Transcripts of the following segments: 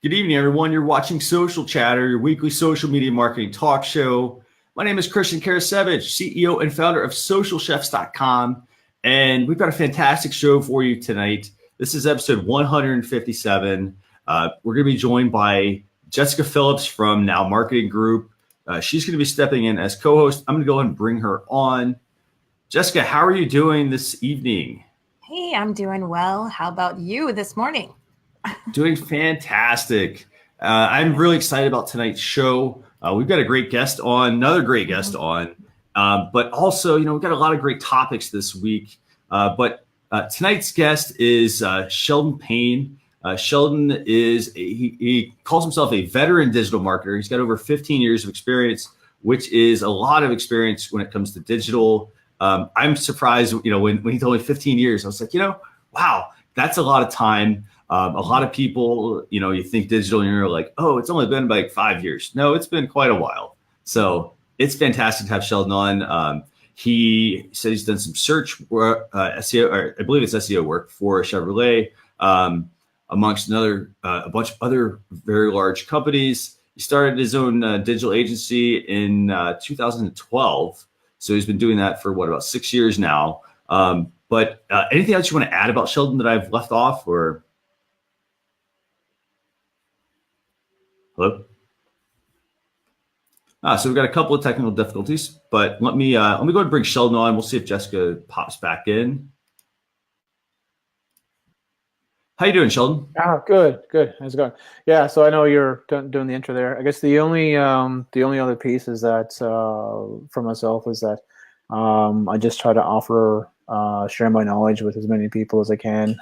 Good evening, everyone. You're watching Social Chatter, your weekly social media marketing talk show. My name is Christian Karasevich, CEO and founder of SocialChefs.com, and we've got a fantastic show for you tonight. This is episode 157. We're going to be joined by Jessica Phillips from Now Marketing Group. She's going to be stepping in as co-host. I'm going to go ahead and bring her on. Jessica, how are you doing this evening? Hey, I'm doing well. How about you this morning? Doing fantastic. I'm really excited about tonight's show. We've got a great guest on, another great guest on, but also, we've got a lot of great topics this week. But tonight's guest is Sheldon Payne. Sheldon he calls himself a veteran digital marketer. He's got over 15 years of experience, which is a lot of experience when it comes to digital. I'm surprised, when he told me 15 years, I was like, wow, that's a lot of time. A lot of people, you think digital and you're like, oh, it's only been like 5 years. No, it's been quite a while. So it's fantastic to have Sheldon on. He said he's done some search work, SEO, or I believe it's SEO work for Chevrolet, amongst a bunch of other very large companies. He started his own digital agency in 2012. So he's been doing that for about 6 years now. But anything else you want to add about Sheldon that I've left off, or? Hello? So we've got a couple of technical difficulties, but let me go ahead and bring Sheldon on. We'll see if Jessica pops back in. How you doing, Sheldon? Good. How's it going? Yeah, so I know you're doing the intro there. I guess the only other piece is that for myself is that I just try to offer share my knowledge with as many people as I can.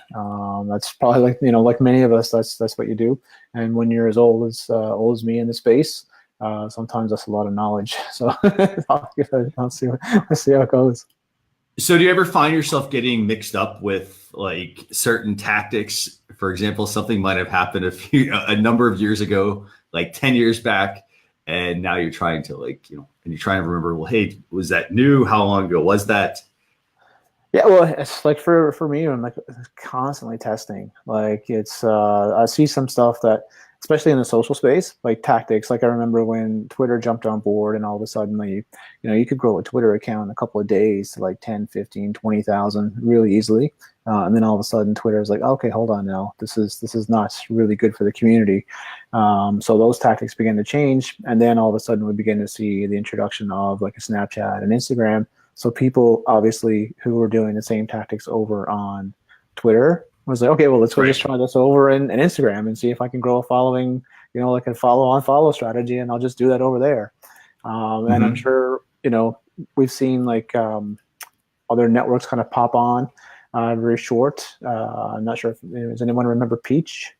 That's probably like many of us. That's what you do. And when you're as old as me in the space, sometimes that's a lot of knowledge. So I'll see how it goes. So do you ever find yourself getting mixed up with like certain tactics? For example, something might have happened a number of years ago, like 10 years back, and now you're trying to and you're trying to remember, well, hey, was that new? How long ago was that? Yeah, well, it's like for me, I'm like constantly testing. Like I see some stuff that, especially in the social space, like tactics. Like I remember when Twitter jumped on board and all of a sudden, you could grow a Twitter account in a couple of days to like 10, 15, 20,000 really easily. And then all of a sudden Twitter is like, okay, hold on now. This is not really good for the community. So those tactics began to change. And then all of a sudden we begin to see the introduction of like a Snapchat and Instagram. So people obviously who were doing the same tactics over on Twitter was like, okay, well, let's go just try this over in Instagram and see if I can grow a following, like a follow strategy, and I'll just do that over there. And I'm sure, we've seen like other networks kind of pop on very short. I'm not sure if does anyone remember Peach?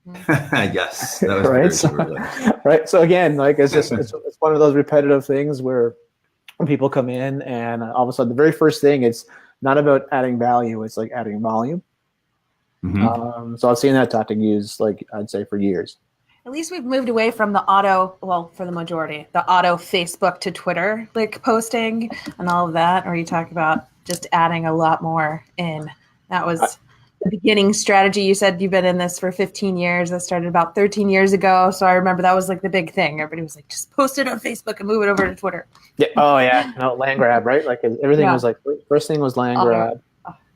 Yes. That was right. So again, like it's one of those repetitive things where when people come in and all of a sudden the very first thing, it's not about adding value, it's like adding volume. So I've seen that tactic used, like I'd say, for years. At least we've moved away from for the majority, the auto Facebook to Twitter like posting and all of that. Or you talk about just adding a lot more in. That was the beginning strategy. You said you've been in this for 15 years. That started about 13 years ago. So I remember that was like the big thing. Everybody was like, just post it on Facebook and move it over to Twitter. Yeah. Oh yeah. No, land grab, right? Like everything was like, first thing was land grab.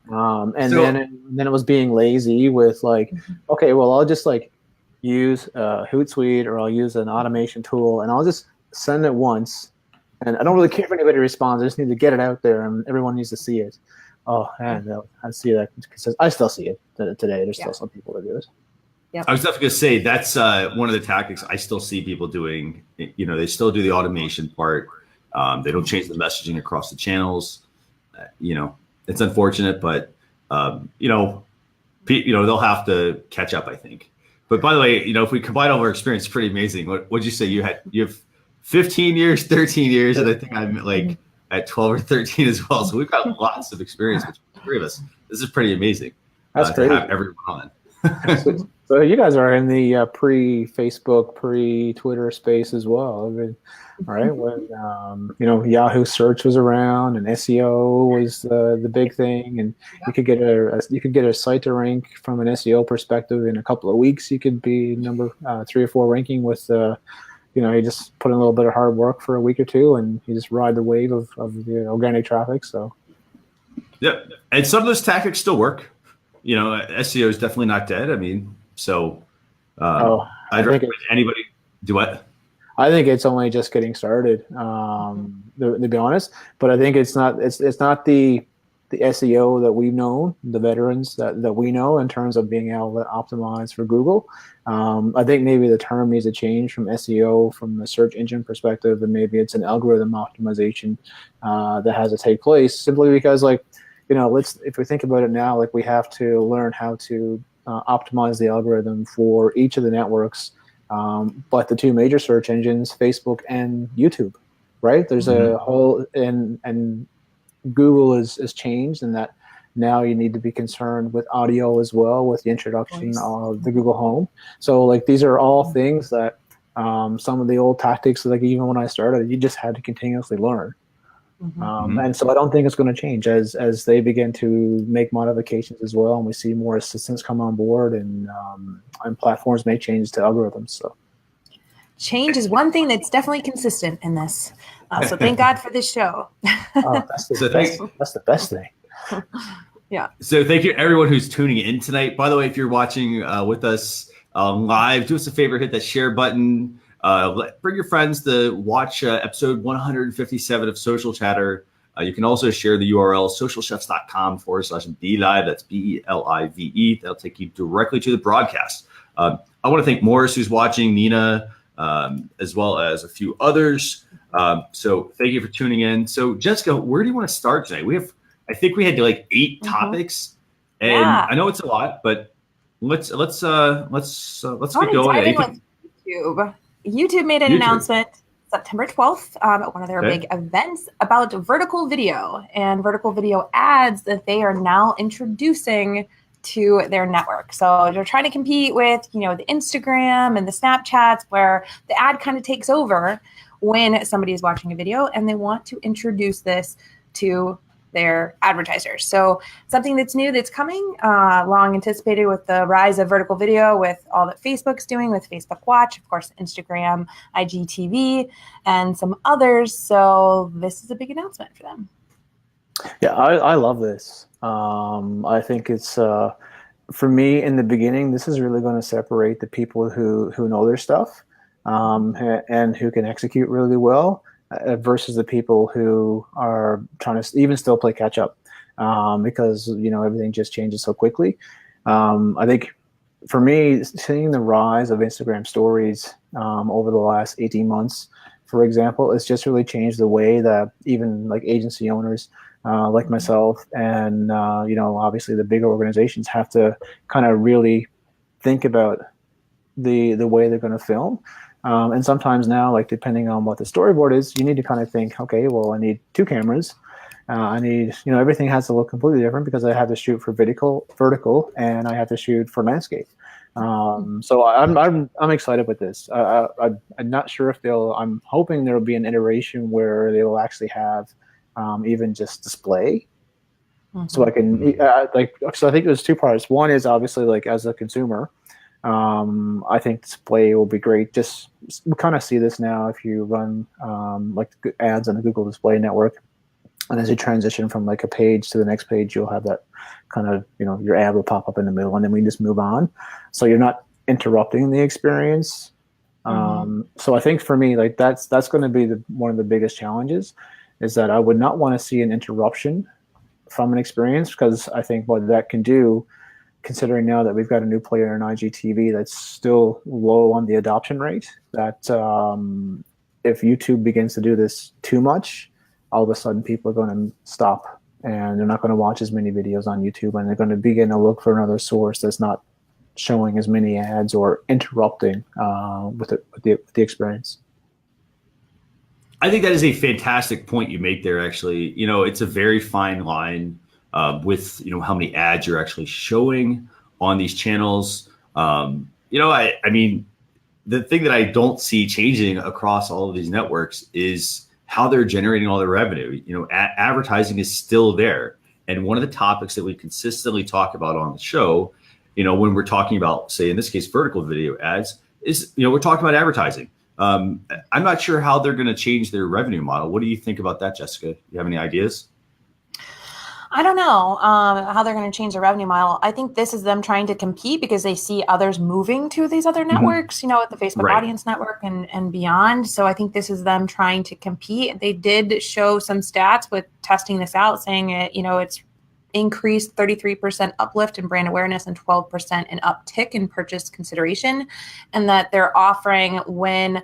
Then it was being lazy with like, okay, well, I'll just like use Hootsuite or I'll use an automation tool and I'll just send it once. And I don't really care if anybody responds. I just need to get it out there and everyone needs to see it. Oh, and I see that. I still see it today. There's still some people that do it. Yep. I was definitely going to say that's one of the tactics I still see people doing. They still do the automation part. They don't change the messaging across the channels. It's unfortunate, but they'll have to catch up, I think. But by the way, if we combine all our experience, it's pretty amazing. What'd you say? You have 15 years, 13 years, and I think I'm like at 12 or 13 as well. So we've got lots of experience between the three of us. This is pretty amazing. That's great to have everyone on. So you guys are in the pre-Facebook, pre-Twitter space as well. I mean, right? When Yahoo search was around and SEO was the big thing, and you could get a site to rank from an SEO perspective in a couple of weeks. You could be number 3 or 4 ranking with you just put in a little bit of hard work for a week or two, and you just ride the wave of the organic traffic. So, yeah, and some of those tactics still work. SEO is definitely not dead. I mean, so I'd recommend anybody do what. I think it's only just getting started, to be honest. But I think it's not the SEO that we've known, the veterans that we know in terms of being able to optimize for Google. I think maybe the term needs to change from SEO from the search engine perspective, and maybe it's an algorithm optimization that has to take place, simply because, if we think about it now, we have to learn how to optimize the algorithm for each of the networks. But the 2 major search engines, Facebook and YouTube, right? There's a whole, and Google is changed in that now you need to be concerned with audio as well, with the introduction of the Google Home. So these are all things that some of the old tactics, even when I started, you just had to continuously learn. And so I don't think it's going to change as they begin to make modifications as well, and we see more assistants come on board, and platforms may change to algorithms. So change is one thing that's definitely consistent in this. So thank God for this show. That's the best thing. Yeah. So thank you everyone who's tuning in tonight. By the way, if you're watching with us live, do us a favor, hit that share button. Bring your friends to watch episode 157 of Social Chatter. You can also share the URL socialchefs.com/BeLive. That's BELIVE. That'll take you directly to the broadcast. I want to thank Morris, who's watching, Nina, as well as a few others. So thank you for tuning in. So Jessica, where do you want to start today? I think we had 8 topics, and I know it's a lot, but let's get going. YouTube. YouTube made an announcement September 12th at one of their big events about vertical video and vertical video ads that they are now introducing to their network. So they're trying to compete with, the Instagram and the Snapchats, where the ad kind of takes over when somebody is watching a video, and they want to introduce this to their advertisers. So something that's new, that's coming, long anticipated with the rise of vertical video, with all that Facebook's doing with Facebook Watch, of course, Instagram, IGTV, and some others. So this is a big announcement for them. Yeah, I love this. I think it's, for me in the beginning, this is really going to separate the people who know their stuff and who can execute really well, versus the people who are trying to even still play catch up, because everything just changes so quickly. I think for me, seeing the rise of Instagram stories over the last 18 months, for example, it's just really changed the way that even agency owners like myself and obviously the bigger organizations have to kind of really think about the way they're going to film. And sometimes now, depending on what the storyboard is, you need to kind of think, okay, well, I need 2 cameras. I need, everything has to look completely different because I have to shoot for vertical, and I have to shoot for landscape. So I'm excited with this. I'm not sure if I'm hoping there'll be an iteration where they will actually have even just display. So I can so I think there's 2 parts. One is obviously as a consumer, I think display will be great. We kind of see this now if you run ads on the Google Display Network, and as you transition from a page to the next page, you'll have that kind of your ad will pop up in the middle, and then we just move on. So you're not interrupting the experience. So I think for me, that's going to be one of the biggest challenges, is that I would not want to see an interruption from an experience, because I think what that can do, considering now that we've got a new player in IGTV that's still low on the adoption rate, that if YouTube begins to do this too much, all of a sudden people are going to stop, and they're not going to watch as many videos on YouTube, and they're going to begin to look for another source that's not showing as many ads or interrupting with the experience. I think that is a fantastic point you make there. Actually, it's a very fine line with how many ads you're actually showing on these channels. I mean, the thing that I don't see changing across all of these networks is how they're generating all their revenue. You know, advertising is still there. And one of the topics that we consistently talk about on the show, you know, when we're talking about, say, in this case, vertical video ads, is, you know, we're talking about advertising. I'm not sure how they're going to change their revenue model. What do you think about that, Jessica? You have any ideas? I don't know how they're going to change their revenue model. I think this is them trying to compete because they see others moving to these other networks, you know, with the Facebook Audience Network and beyond. So I think this is them trying to compete. They did show some stats with testing this out, saying it, you know, it's increased 33% uplift in brand awareness and 12% in uptick in purchase consideration, and that they're offering when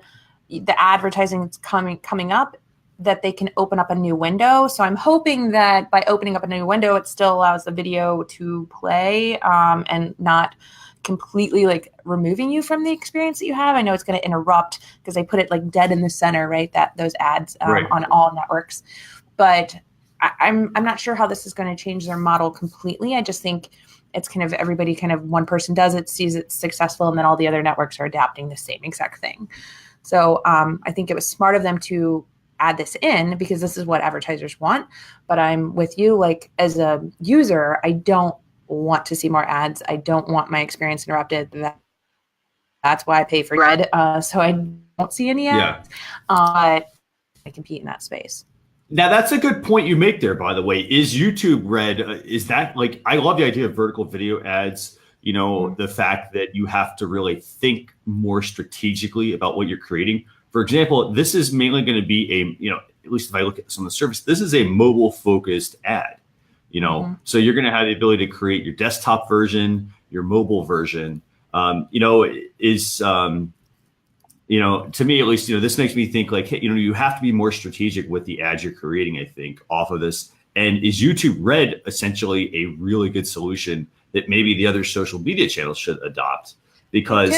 the advertising is coming up, that they can open up a new window. So I'm hoping that by opening up a new window, it still allows the video to play and not completely like removing you from the experience that you have. I know it's going to interrupt because they put it like dead in the center, right? That those ads on all networks. But I'm not sure how this is going to change their model completely. I just think it's kind of everybody kind of one person does it, sees it's successful, and then all the other networks are adapting the same exact thing. So I think it was smart of them to add this in because this is what advertisers want. But I'm with you, like as a user, I don't want to see more ads. I don't want my experience interrupted. That's why I pay for Red. So I don't see any ads. I compete in that space. Now that's a good point you make there, by the way. Is YouTube Red, is that like, I love the idea of vertical video ads, you know, the fact that you have to really think more strategically about what you're creating. For example, this is mainly going to be a, you know, at least if I look at this on the surface, this is a mobile focused ad, you know, so you're going to have the ability to create your desktop version, your mobile version, you know, is, you know, to me, at least, you know, this makes me think like, hey, you know, you have to be more strategic with the ads you're creating, I think, off of this. And is YouTube Red essentially a really good solution that maybe the other social media channels should adopt? Because,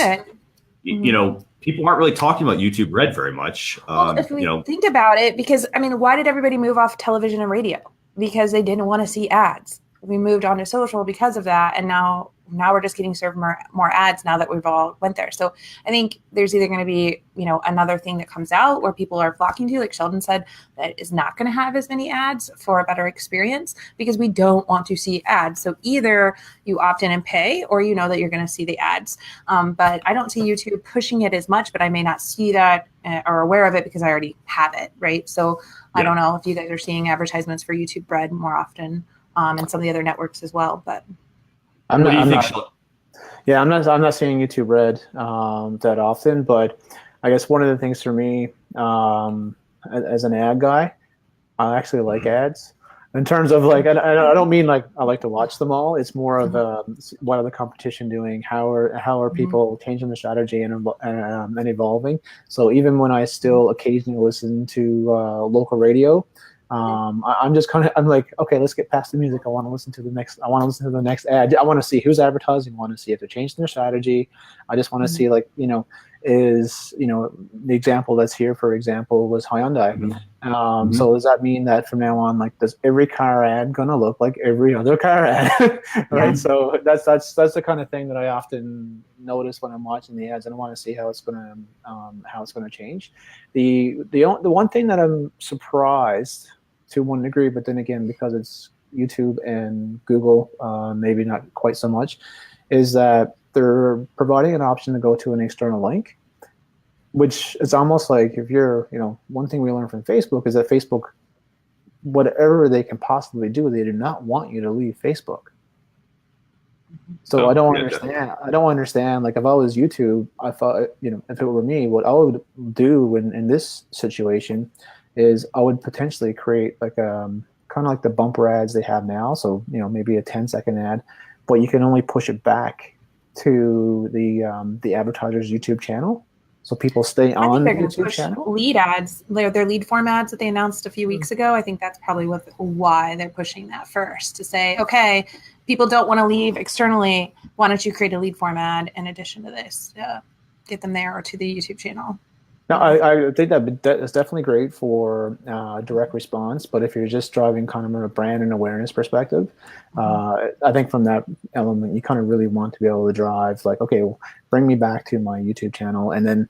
you know, people aren't really talking about YouTube Red very much. Well, if we you know, think about it, because I mean, why did everybody move off television and radio? Because they didn't want to see ads. We moved on to social because of that, and now we're just getting served more ads now that we've all went there. So I think there's either going to be, you know, another thing that comes out where people are flocking to, like Sheldon said, that is not going to have as many ads for a better experience because we don't want to see ads. So either you opt in and pay, or you know that you're going to see the ads. But I don't see YouTube pushing it as much, but I may not see that or aware of it because I already have it, right? So I don't know if you guys are seeing advertisements for YouTube Red more often and some of the other networks as well, but. I'm not seeing YouTube Red that often, but I guess one of the things for me as an ad guy, I actually like ads. In terms of like, I don't mean like I like to watch them all. It's more of what are the competition doing? How are people changing the strategy and evolving? So even when I still occasionally listen to local radio, I'm just kind of, I'm like, okay, let's get past the music. I want to listen to the next ad. I want to see who's advertising. I want to see if they're changing their strategy. I just want to see, like, you know, is, you know, the example that's here, for example, was Hyundai. So does that mean that from now on, like, does every car ad going to look like every other car ad? Right. So that's the kind of thing that I often notice when I'm watching the ads, and I want to see how it's going to change. The one thing that I'm surprised to one degree, but then again, because it's YouTube and Google, maybe not quite so much, is that they're providing an option to go to an external link, which is almost like, if you're, you know, one thing we learned from Facebook is that Facebook, whatever they can possibly do, they do not want you to leave Facebook. So I don't understand. Like, if I was YouTube, I thought, you know, if it were me, what I would do in this situation is I would potentially create like kind of like the bumper ads they have now. So, you know, maybe a 10-second ad, but you can only push it back to the advertiser's YouTube channel, so people stay on the YouTube channel. Lead ads, their lead form ads that they announced a few weeks ago. I think that's probably why they're pushing that first, to say, okay, people don't want to leave externally. Why don't you create a lead form ad in addition to this? Get them there or to the YouTube channel. No, I think that is definitely great for direct response. But if you're just driving kind of from a brand and awareness perspective, I think from that element, you kind of really want to be able to drive like, okay, well, bring me back to my YouTube channel. And then,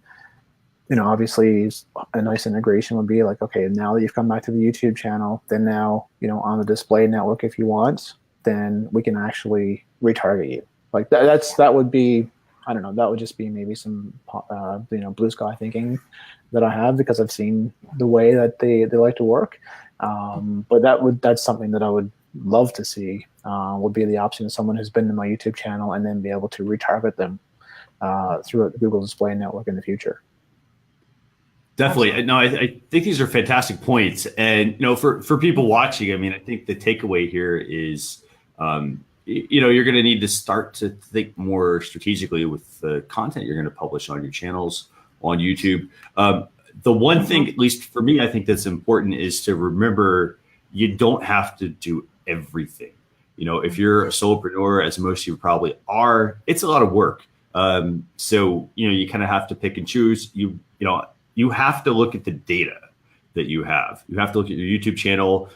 obviously a nice integration would be like, okay, now that you've come back to the YouTube channel, then now, on the display network, if you want, then we can actually retarget you. Like that would be, I don't know, that would just be maybe some, blue sky thinking that I have because I've seen the way that they like to work. But that's something that I would love to see, would be the option of someone who's been to my YouTube channel and then be able to retarget them through the Google Display Network in the future. Definitely. No, I think these are fantastic points. And, for people watching, I mean, I think the takeaway here is, you're going to need to start to think more strategically with the content you're going to publish on your channels on YouTube. The one thing, at least for me, I think that's important is to remember you don't have to do everything. If you're a solopreneur, as most of you probably are, it's a lot of work. So, you kind of have to pick and choose. You have to look at the data that you have. You have to look at your YouTube channel,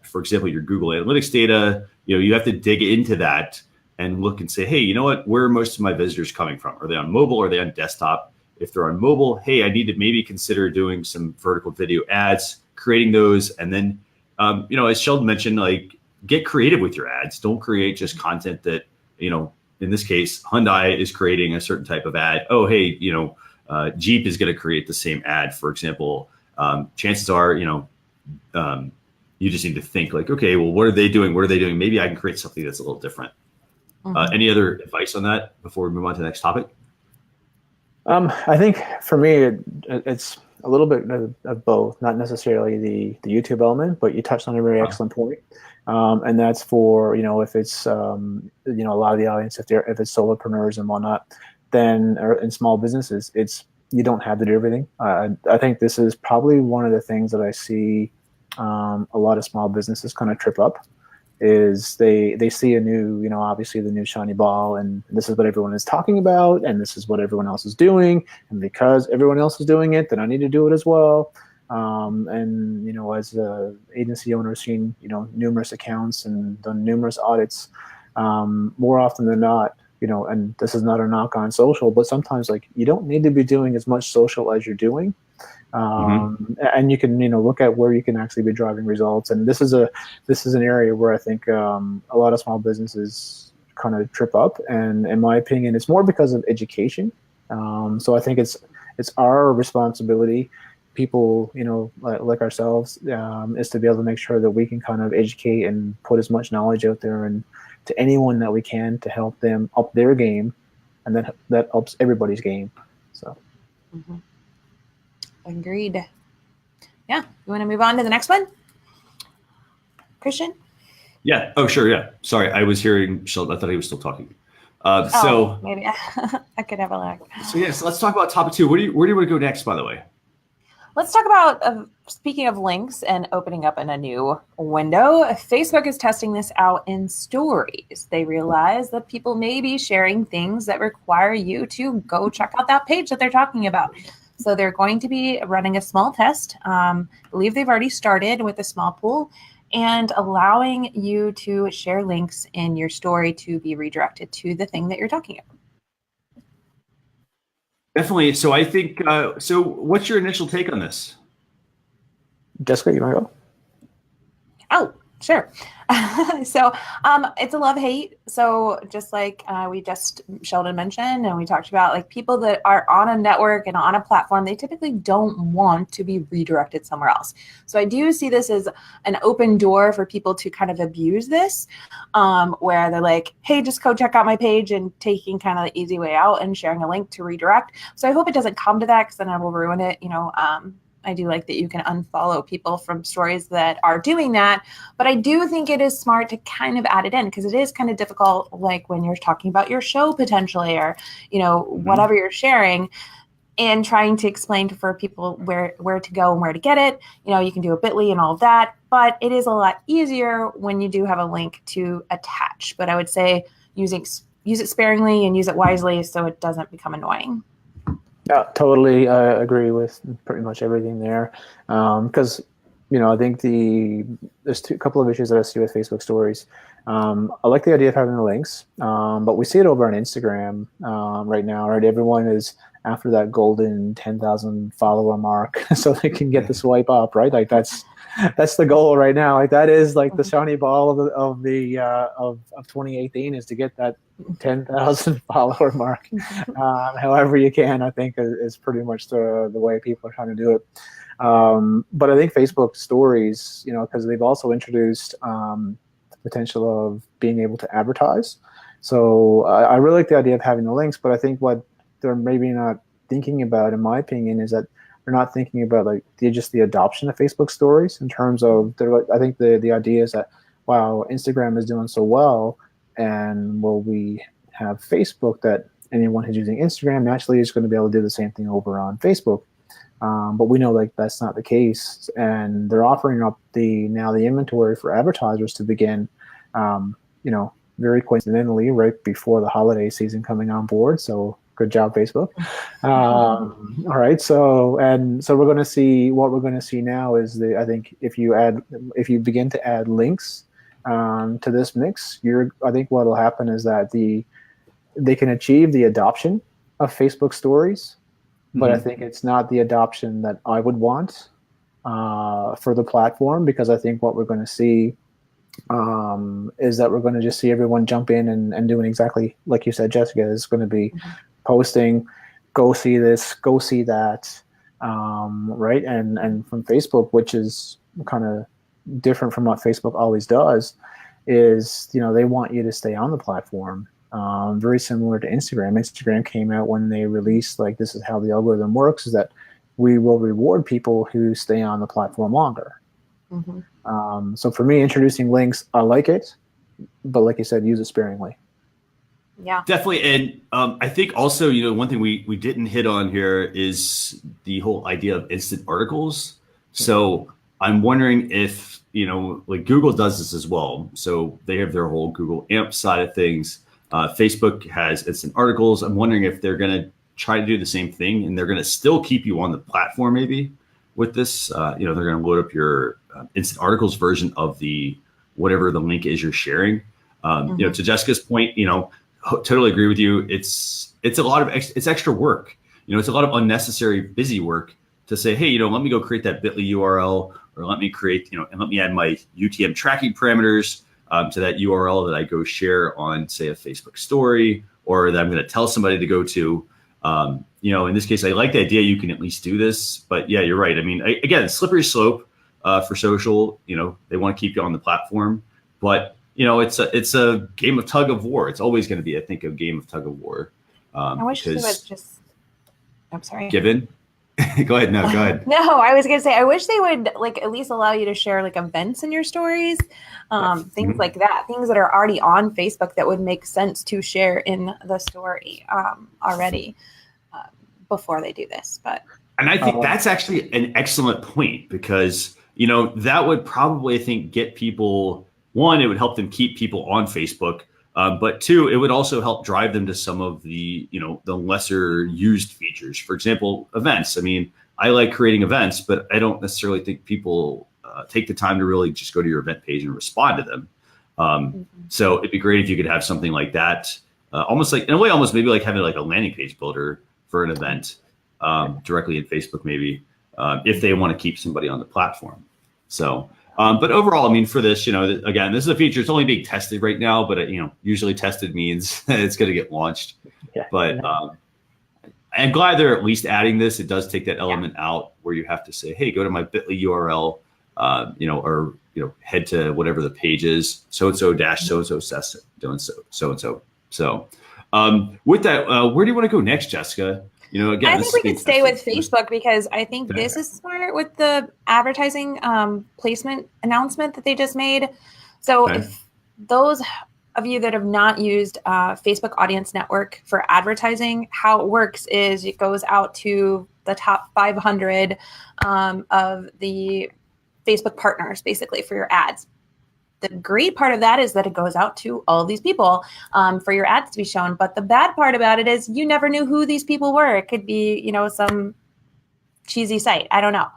for example, your Google Analytics data. You have to dig into that and look and say, hey, you know what? Where are most of my visitors coming from? Are they on mobile? Are they on desktop? If they're on mobile, hey, I need to maybe consider doing some vertical video ads, creating those. And then, as Sheldon mentioned, like get creative with your ads. Don't create just content that, in this case, Hyundai is creating a certain type of ad. Oh, hey, Jeep is going to create the same ad, for example. Chances are, you just need to think like, okay, well, what are they doing? What are they doing? Maybe I can create something that's a little different. Any other advice on that before we move on to the next topic? I think for me, it's a little bit of both, not necessarily the YouTube element, but you touched on a very excellent point. And that's for, if it's, a lot of the audience, if it's solopreneurs and whatnot, then or in small businesses, you don't have to do everything. I think this is probably one of the things that I see a lot of small businesses kind of trip up is they see a new, obviously the new shiny ball, and this is what everyone is talking about, and this is what everyone else is doing, and because everyone else is doing it, then I need to do it as well. And as a agency owner, seen numerous accounts and done numerous audits, more often than not, and this is not a knock on social, but sometimes like you don't need to be doing as much social as you're doing. And you can, look at where you can actually be driving results. And this is an area where I think a lot of small businesses kind of trip up. And in my opinion, it's more because of education. So I think it's our responsibility, people, like ourselves, is to be able to make sure that we can kind of educate and put as much knowledge out there and to anyone that we can to help them up their game, and then that ups everybody's game. So. Agreed. Yeah. You want to move on to the next one? Christian? Yeah. Oh, sure. Yeah. Sorry. I was hearing Sheldon. I thought he was still talking. So maybe I could have a look. So yes, let's talk about topic 2. Where do you want to go next, by the way? Let's talk about, speaking of links and opening up in a new window, Facebook is testing this out in stories. They realize that people may be sharing things that require you to go check out that page that they're talking about. So they're going to be running a small test. I believe they've already started with a small pool and allowing you to share links in your story to be redirected to the thing that you're talking about. Definitely. So I think, so what's your initial take on this? Jessica, you want to go? Oh, sure. So it's a love-hate. So just like Sheldon mentioned, and we talked about, like people that are on a network and on a platform, they typically don't want to be redirected somewhere else. So I do see this as an open door for people to kind of abuse this, where they're like, hey, just go check out my page, and taking kind of the easy way out and sharing a link to redirect. So I hope it doesn't come to that, because then I will ruin it. I do like that you can unfollow people from stories that are doing that, but I do think it is smart to kind of add it in, because it is kind of difficult, like when you're talking about your show potentially, or, whatever you're sharing, and trying to explain for people where to go and where to get it. You can do a bit.ly and all of that, but it is a lot easier when you do have a link to attach. But I would say use it sparingly and use it wisely so it doesn't become annoying. Yeah, totally agree with pretty much everything there. Because, I think there's a couple of issues that I see with Facebook stories. I like the idea of having the links, but we see it over on Instagram right now, right? Everyone is after that golden 10,000 follower mark so they can get the swipe up, right? Like that's the goal right now. Like that is like the shiny ball of 2018 is to get that 10,000 follower mark. However you can, I think is pretty much the way people are trying to do it. But I think Facebook stories, because they've also introduced the potential of being able to advertise. So I really like the idea of having the links, but I think what they're maybe not thinking about, in my opinion, is that they're not thinking about like just the adoption of Facebook stories in terms of I think the idea is that, wow, Instagram is doing so well, and will we have Facebook that anyone who's using Instagram naturally is going to be able to do the same thing over on Facebook. But we know like that's not the case, and they're offering up the inventory for advertisers to begin, very coincidentally right before the holiday season coming on board. So good job, Facebook. All right, so we're going to see what we're going to see now is I think if you begin to add links to this mix, I think what will happen is that they can achieve the adoption of Facebook stories, but I think it's not the adoption that I would want for the platform, because I think what we're going to see is that we're going to just see everyone jump in and doing exactly like you said, Jessica, is going to be posting, go see this, go see that, right? And from Facebook, which is kind of different from what Facebook always does, is they want you to stay on the platform. Very similar to Instagram. Instagram came out when they released like this is how the algorithm works, is that we will reward people who stay on the platform longer. So for me, introducing links, I like it, but like you said, use it sparingly. Yeah, definitely. And I think also, one thing we didn't hit on here is the whole idea of instant articles. So I'm wondering if, like Google does this as well. So they have their whole Google AMP side of things. Facebook has instant articles. I'm wondering if they're going to try to do the same thing, and they're going to still keep you on the platform maybe with this. They're going to load up your instant articles version of the whatever the link is you're sharing. To Jessica's point, totally agree with you. It's a lot of it's extra work. It's a lot of unnecessary busy work to say, hey, let me go create that bit.ly URL, or let me create, and let me add my UTM tracking parameters to that URL that I go share on, say, a Facebook story, or that I'm going to tell somebody to go to. In this case, I like the idea you can at least do this, but yeah, you're right. I mean, again, slippery slope for social. They want to keep you on the platform, but it's a game of tug of war. It's always going to be, I think, a game of tug of war. I wish they would just. I'm sorry. Given. Go ahead. No, go ahead. No, I was gonna say I wish they would like at least allow you to share like events in your stories, things like that, things that are already on Facebook that would make sense to share in the story already before they do this. And I think that's actually an excellent point, because that would probably, I think, get people. One, it would help them keep people on Facebook. But two, it would also help drive them to some of the, the lesser used features. For example, events. I mean, I like creating events, but I don't necessarily think people take the time to really just go to your event page and respond to them. So it'd be great if you could have something like that, almost like, in a way, almost maybe like having like a landing page builder for an event directly in Facebook, maybe, if they want to keep somebody on the platform. So. But overall, I mean, for this, again, this is a feature. It's only being tested right now, but usually tested means it's going to get launched. Yeah. But I'm glad they're at least adding this. It does take that element out where you have to say, hey, go to my bit.ly URL, or head to whatever the page is, so-and-so dash so-and-so says so-and-so. So with that, where do you want to go next, Jessica? Again, I think we could stay with Facebook, because I think this is smart with the advertising placement announcement that they just made. So if those of you that have not used Facebook Audience Network for advertising, how it works is it goes out to the top 500 of the Facebook partners, basically, for your ads. the great part of that is that it goes out to all of these people for your ads to be shown. But the bad part about it is you never knew who these people were. It could be, some cheesy site. I don't know.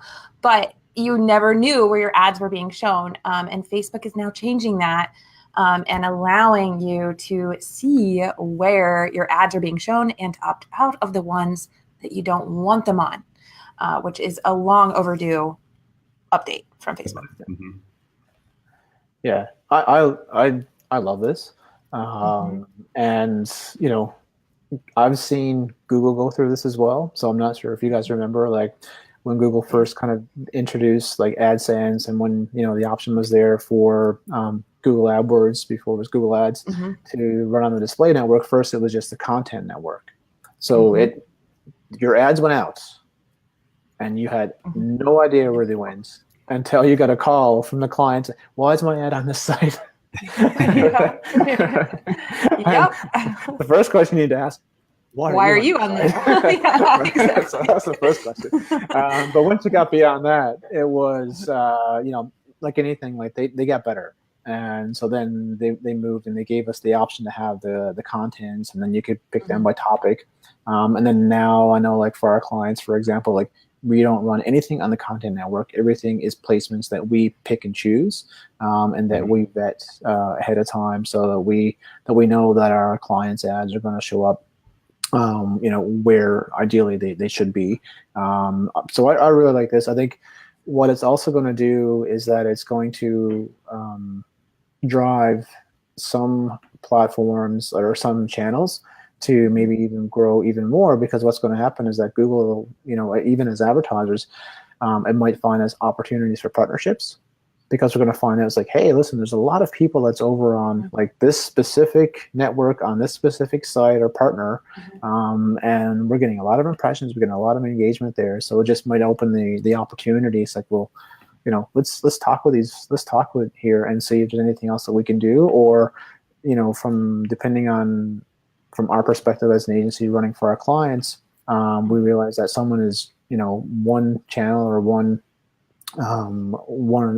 But you never knew where your ads were being shown. And Facebook is now changing that and allowing you to see where your ads are being shown and to opt out of the ones that you don't want them on, which is a long overdue update from Facebook. Mm-hmm. Yeah, I love this. And, I've seen Google go through this as well. So I'm not sure if you guys remember, like when Google first kind of introduced like AdSense, and when, the option was there for Google AdWords before it was Google Ads to run on the display network. First, it was just the content network. So your ads went out and you had no idea where they went until you got a call from the client. Why is my ad on this site? Yep. The first question you need to ask, why are you on there? Yeah, exactly. So that's the first question. But once you got beyond that, it was, like anything, like they got better. And so then they moved and they gave us the option to have the contents, and then you could pick them by topic. And then now I know, like for our clients, for example, like we don't run anything on the content network. Everything is placements that we pick and choose, and that we vet ahead of time, so that we know that our clients' ads are going to show up, where ideally they should be. So I really like this. I think what it's also going to do is that it's going to drive some platforms or some channels to maybe even grow even more, because what's going to happen is that Google, even as advertisers, it might find as opportunities for partnerships, because we're going to find out it's like, hey, listen, there's a lot of people that's over on like this specific network on this specific site or partner, and we're getting a lot of impressions, we're getting a lot of engagement there. So it just might open the opportunities. Like, well, let's talk with here and see if there's anything else that we can do, or from our perspective as an agency running for our clients, we realize that someone is, one channel or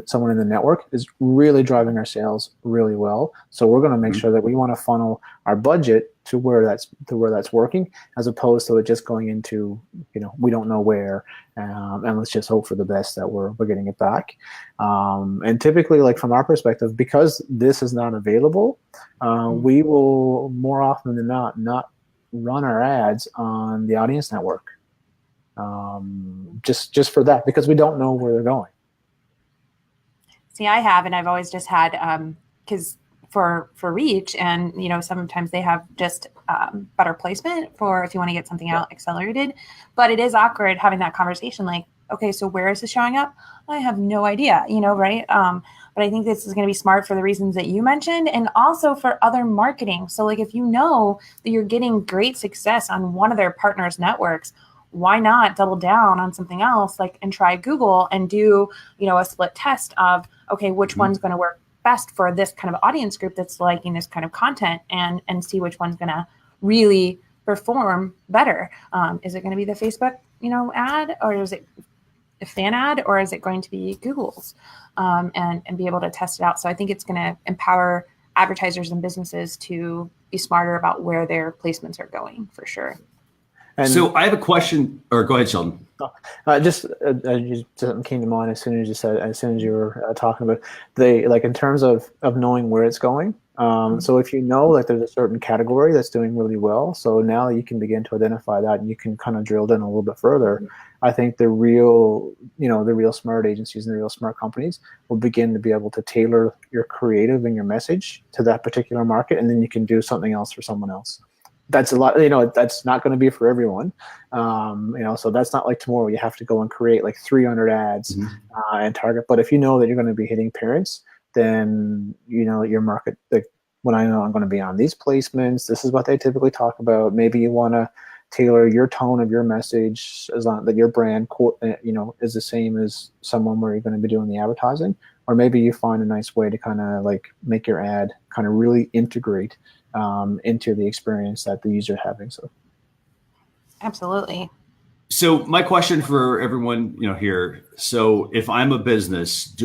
someone in the network is really driving our sales really well. So we're going to make sure that we want to funnel our budget to where that's working, as opposed to it just going into, we don't know where, and let's just hope for the best that we're getting it back. And typically, like from our perspective, because this is not available, we will more often than not run our ads on the audience network. Just for that, because we don't know where they're going. See, I have, and I've always just had, because for reach, and sometimes they have just better placement for if you want to get something out accelerated. But it is awkward having that conversation, like, okay, so where is this showing up? I have no idea, right? But I think this is going to be smart for the reasons that you mentioned, and also for other marketing. So like, if you know that you're getting great success on one of their partners' networks, why not double down on something else, like, and try Google and do, a split test of, okay, which one's going to work best for this kind of audience group that's liking this kind of content, and see which one's going to really perform better. Is it going to be the Facebook, ad, or is it a fan ad, or is it going to be Google's, and be able to test it out? So I think it's going to empower advertisers and businesses to be smarter about where their placements are going, for sure. And so I have a question, or go ahead, Sheldon. Just something came to mind as soon as you were talking about in terms of knowing where it's going. So if you know that there's a certain category that's doing really well, so now you can begin to identify that, and you can kind of drill in a little bit further. I think the real smart agencies and the real smart companies will begin to be able to tailor your creative and your message to that particular market, and then you can do something else for someone else. That's a lot, that's not going to be for everyone. So that's not like tomorrow you have to go and create like 300 ads and target. But if you know that you're going to be hitting parents, then your market, like, when I know I'm going to be on these placements, this is what they typically talk about. Maybe you want to tailor your tone of your message as long that your brand, is the same as someone where you're going to be doing the advertising. Or maybe you find a nice way to kind of like make your ad kind of really integrate into the experience that the user is having. So, absolutely. So my question for everyone, here. So if I'm a business,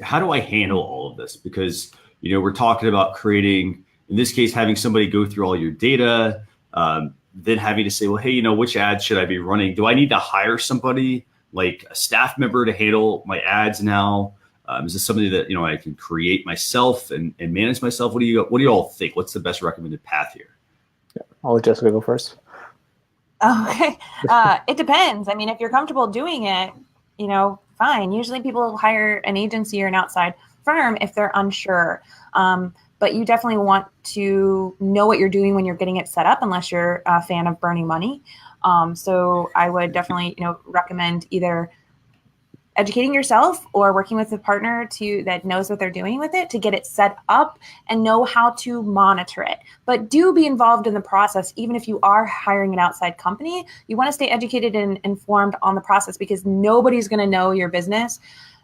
how do I handle all of this? Because, we're talking about creating, in this case, having somebody go through all your data, then having to say, well, hey, which ads should I be running? Do I need to hire somebody like a staff member to handle my ads now? Is this something that, I can create myself and manage myself? What do you all think? What's the best recommended path here? Yeah. I'll let Jessica go first. Okay. It depends. I mean, if you're comfortable doing it, fine. Usually people hire an agency or an outside firm if they're unsure. But you definitely want to know what you're doing when you're getting it set up, unless you're a fan of burning money. So I would definitely, recommend either educating yourself or working with a partner that knows what they're doing with it to get it set up and know how to monitor it. But do be involved in the process. Even if you are hiring an outside company, you want to stay educated and informed on the process, because nobody's going to know your business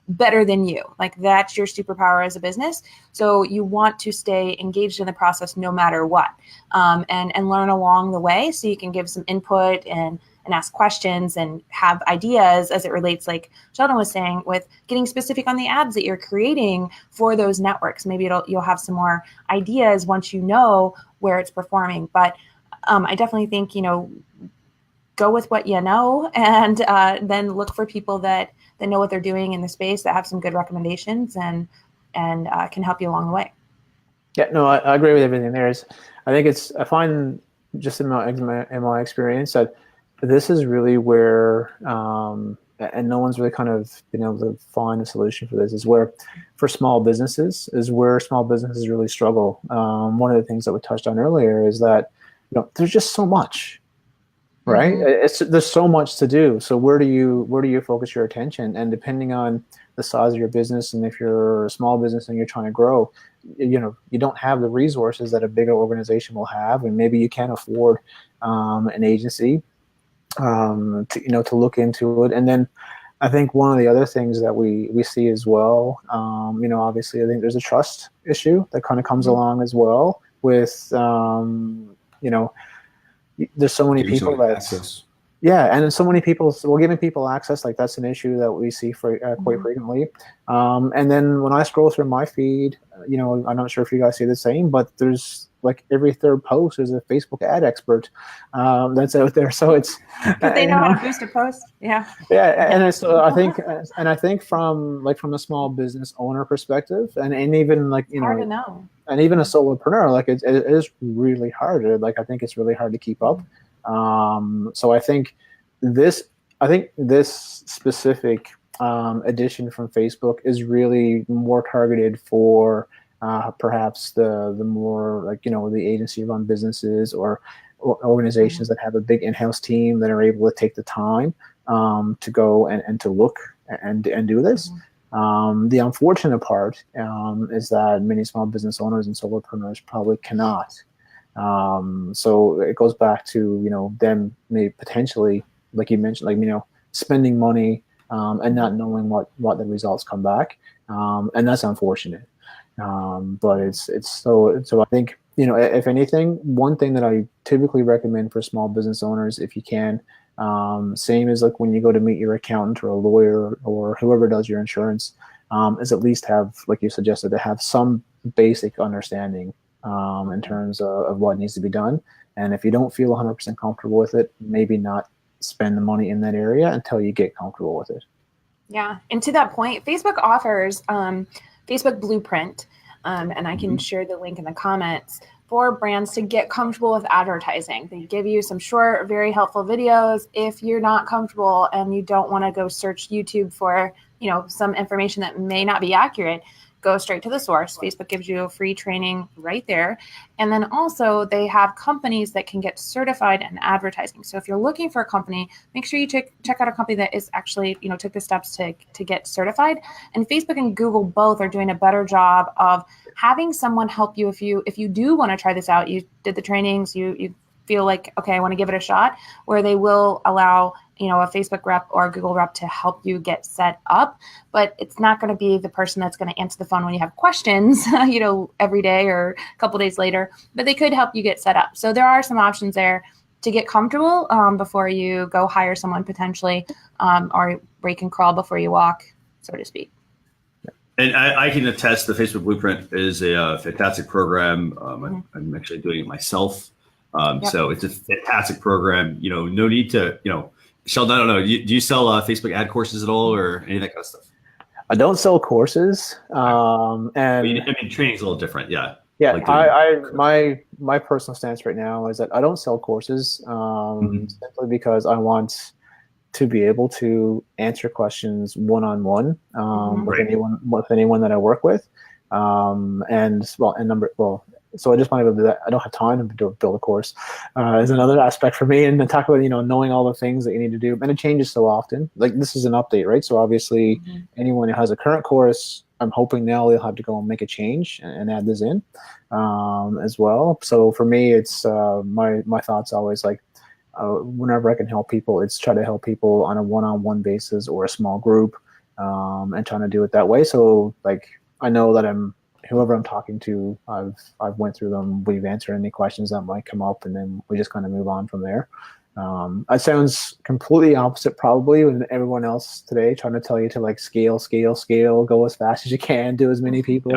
better than you. Like, that's your superpower as a business. So you want to stay engaged in the process no matter what, and learn along the way, so you can give some input and ask questions and have ideas as it relates, like Sheldon was saying, with getting specific on the ads that you're creating for those networks. Maybe you'll have some more ideas once you know where it's performing. But I definitely think, go with what you know, and then look for people that know what they're doing in the space, that have some good recommendations and can help you along the way. Yeah, no, I agree with everything there. I find just in my experience that this is really where, and no one's really kind of been able to find a solution for this, is where, for small businesses, really struggle. One of the things that we touched on earlier is that, there's just so much, right? Mm-hmm. There's so much to do. So where do you focus your attention? And depending on the size of your business, and if you're a small business and you're trying to grow, you don't have the resources that a bigger organization will have, and maybe you can't afford an agency to look into it. And then I think one of the other things that we see as well, obviously I think there's a trust issue that kind of comes along as well with, there's so many people and then so many people, giving people access, like that's an issue that we see quite frequently. And then when I scroll through my feed, I'm not sure if you guys see the same, but there's like every third post is a Facebook ad expert that's out there. So it's because they know how to boost a post. Yeah. And so I think from a small business owner perspective, and even like hard to know. And even a solopreneur, like it is really hard. I think it's really hard to keep up. So I think this specific edition from Facebook is really more targeted for perhaps the more the agency run businesses or organizations that have a big in-house team that are able to take the time to go and to look and do this. The unfortunate part is that many small business owners and solopreneurs probably cannot. So it goes back to them maybe potentially, like you mentioned, spending money and not knowing what the results come back, and that's unfortunate. But it's so I think if anything, one thing that I typically recommend for small business owners, if you can, same as like when you go to meet your accountant or a lawyer or whoever does your insurance, is at least have, like you suggested, to have some basic understanding in terms of what needs to be done. And if you don't feel 100% comfortable with it, maybe not spend the money in that area until you get comfortable with it. Yeah. And to that point, Facebook offers Facebook Blueprint, and I can share the link in the comments, for brands to get comfortable with advertising. They give you some short, very helpful videos. If you're not comfortable and you don't want to go search YouTube for, some information that may not be accurate, go straight to the source. Facebook gives you a free training right there. And then also they have companies that can get certified in advertising. So if you're looking for a company, make sure you check out a company that is actually, took the steps to get certified. And Facebook and Google both are doing a better job of having someone help you if you do want to try this out. You did the trainings, you feel like, okay, I want to give it a shot, where they will allow a Facebook rep or a Google rep to help you get set up. But it's not going to be the person that's going to answer the phone when you have questions, every day or a couple days later, but they could help you get set up. So there are some options there. to get comfortable before you go hire someone potentially, or where you can crawl before you walk, so to speak. And I can attest the Facebook Blueprint is a fantastic program. I'm actually doing it myself. So it's a fantastic program. No need to, Sheldon, I don't know. Do you sell Facebook ad courses at all or any of that kind of stuff? I don't sell courses. And training is a little different. Yeah. Yeah. My personal stance right now is that I don't sell courses simply because I want to be able to answer questions one-on-one with anyone that I work with. So I just want to do that. I don't have time to build a course. Is another aspect for me, and then talk about knowing all the things that you need to do, and it changes so often. Like this is an update, right? So obviously, anyone who has a current course, I'm hoping now they'll have to go and make a change and add this in as well. So for me, it's my thoughts always like whenever I can help people, it's try to help people on a one-on-one basis or a small group, and trying to do it that way. So like I know that whoever I'm talking to, I've went through them. We've answered any questions that might come up, and then we just kind of move on from there. It sounds completely opposite probably with everyone else today trying to tell you to like scale, go as fast as you can, do as many people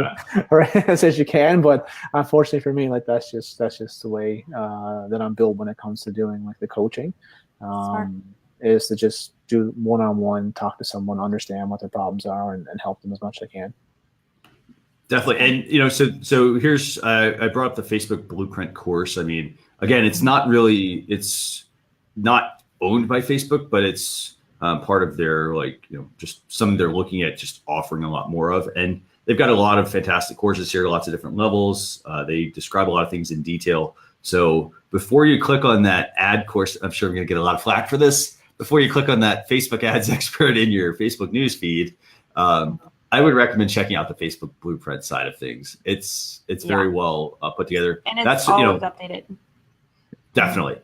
as you can. But unfortunately for me, like that's just the way that I'm built when it comes to doing like the coaching. Is to just do one-on-one, talk to someone, understand what their problems are, and help them as much as I can. Definitely. And, so here's, I brought up the Facebook Blueprint course. I mean, again, it's not owned by Facebook, but it's part of their, just something they're looking at just offering a lot more of. And they've got a lot of fantastic courses here, lots of different levels. They describe a lot of things in detail. So before you click on that ad course, I'm sure I'm going to get a lot of flack for this. Before you click on that Facebook ads expert in your Facebook news feed, I would recommend checking out the Facebook Blueprint side of things. It's very well put together. And it's always updated. Definitely.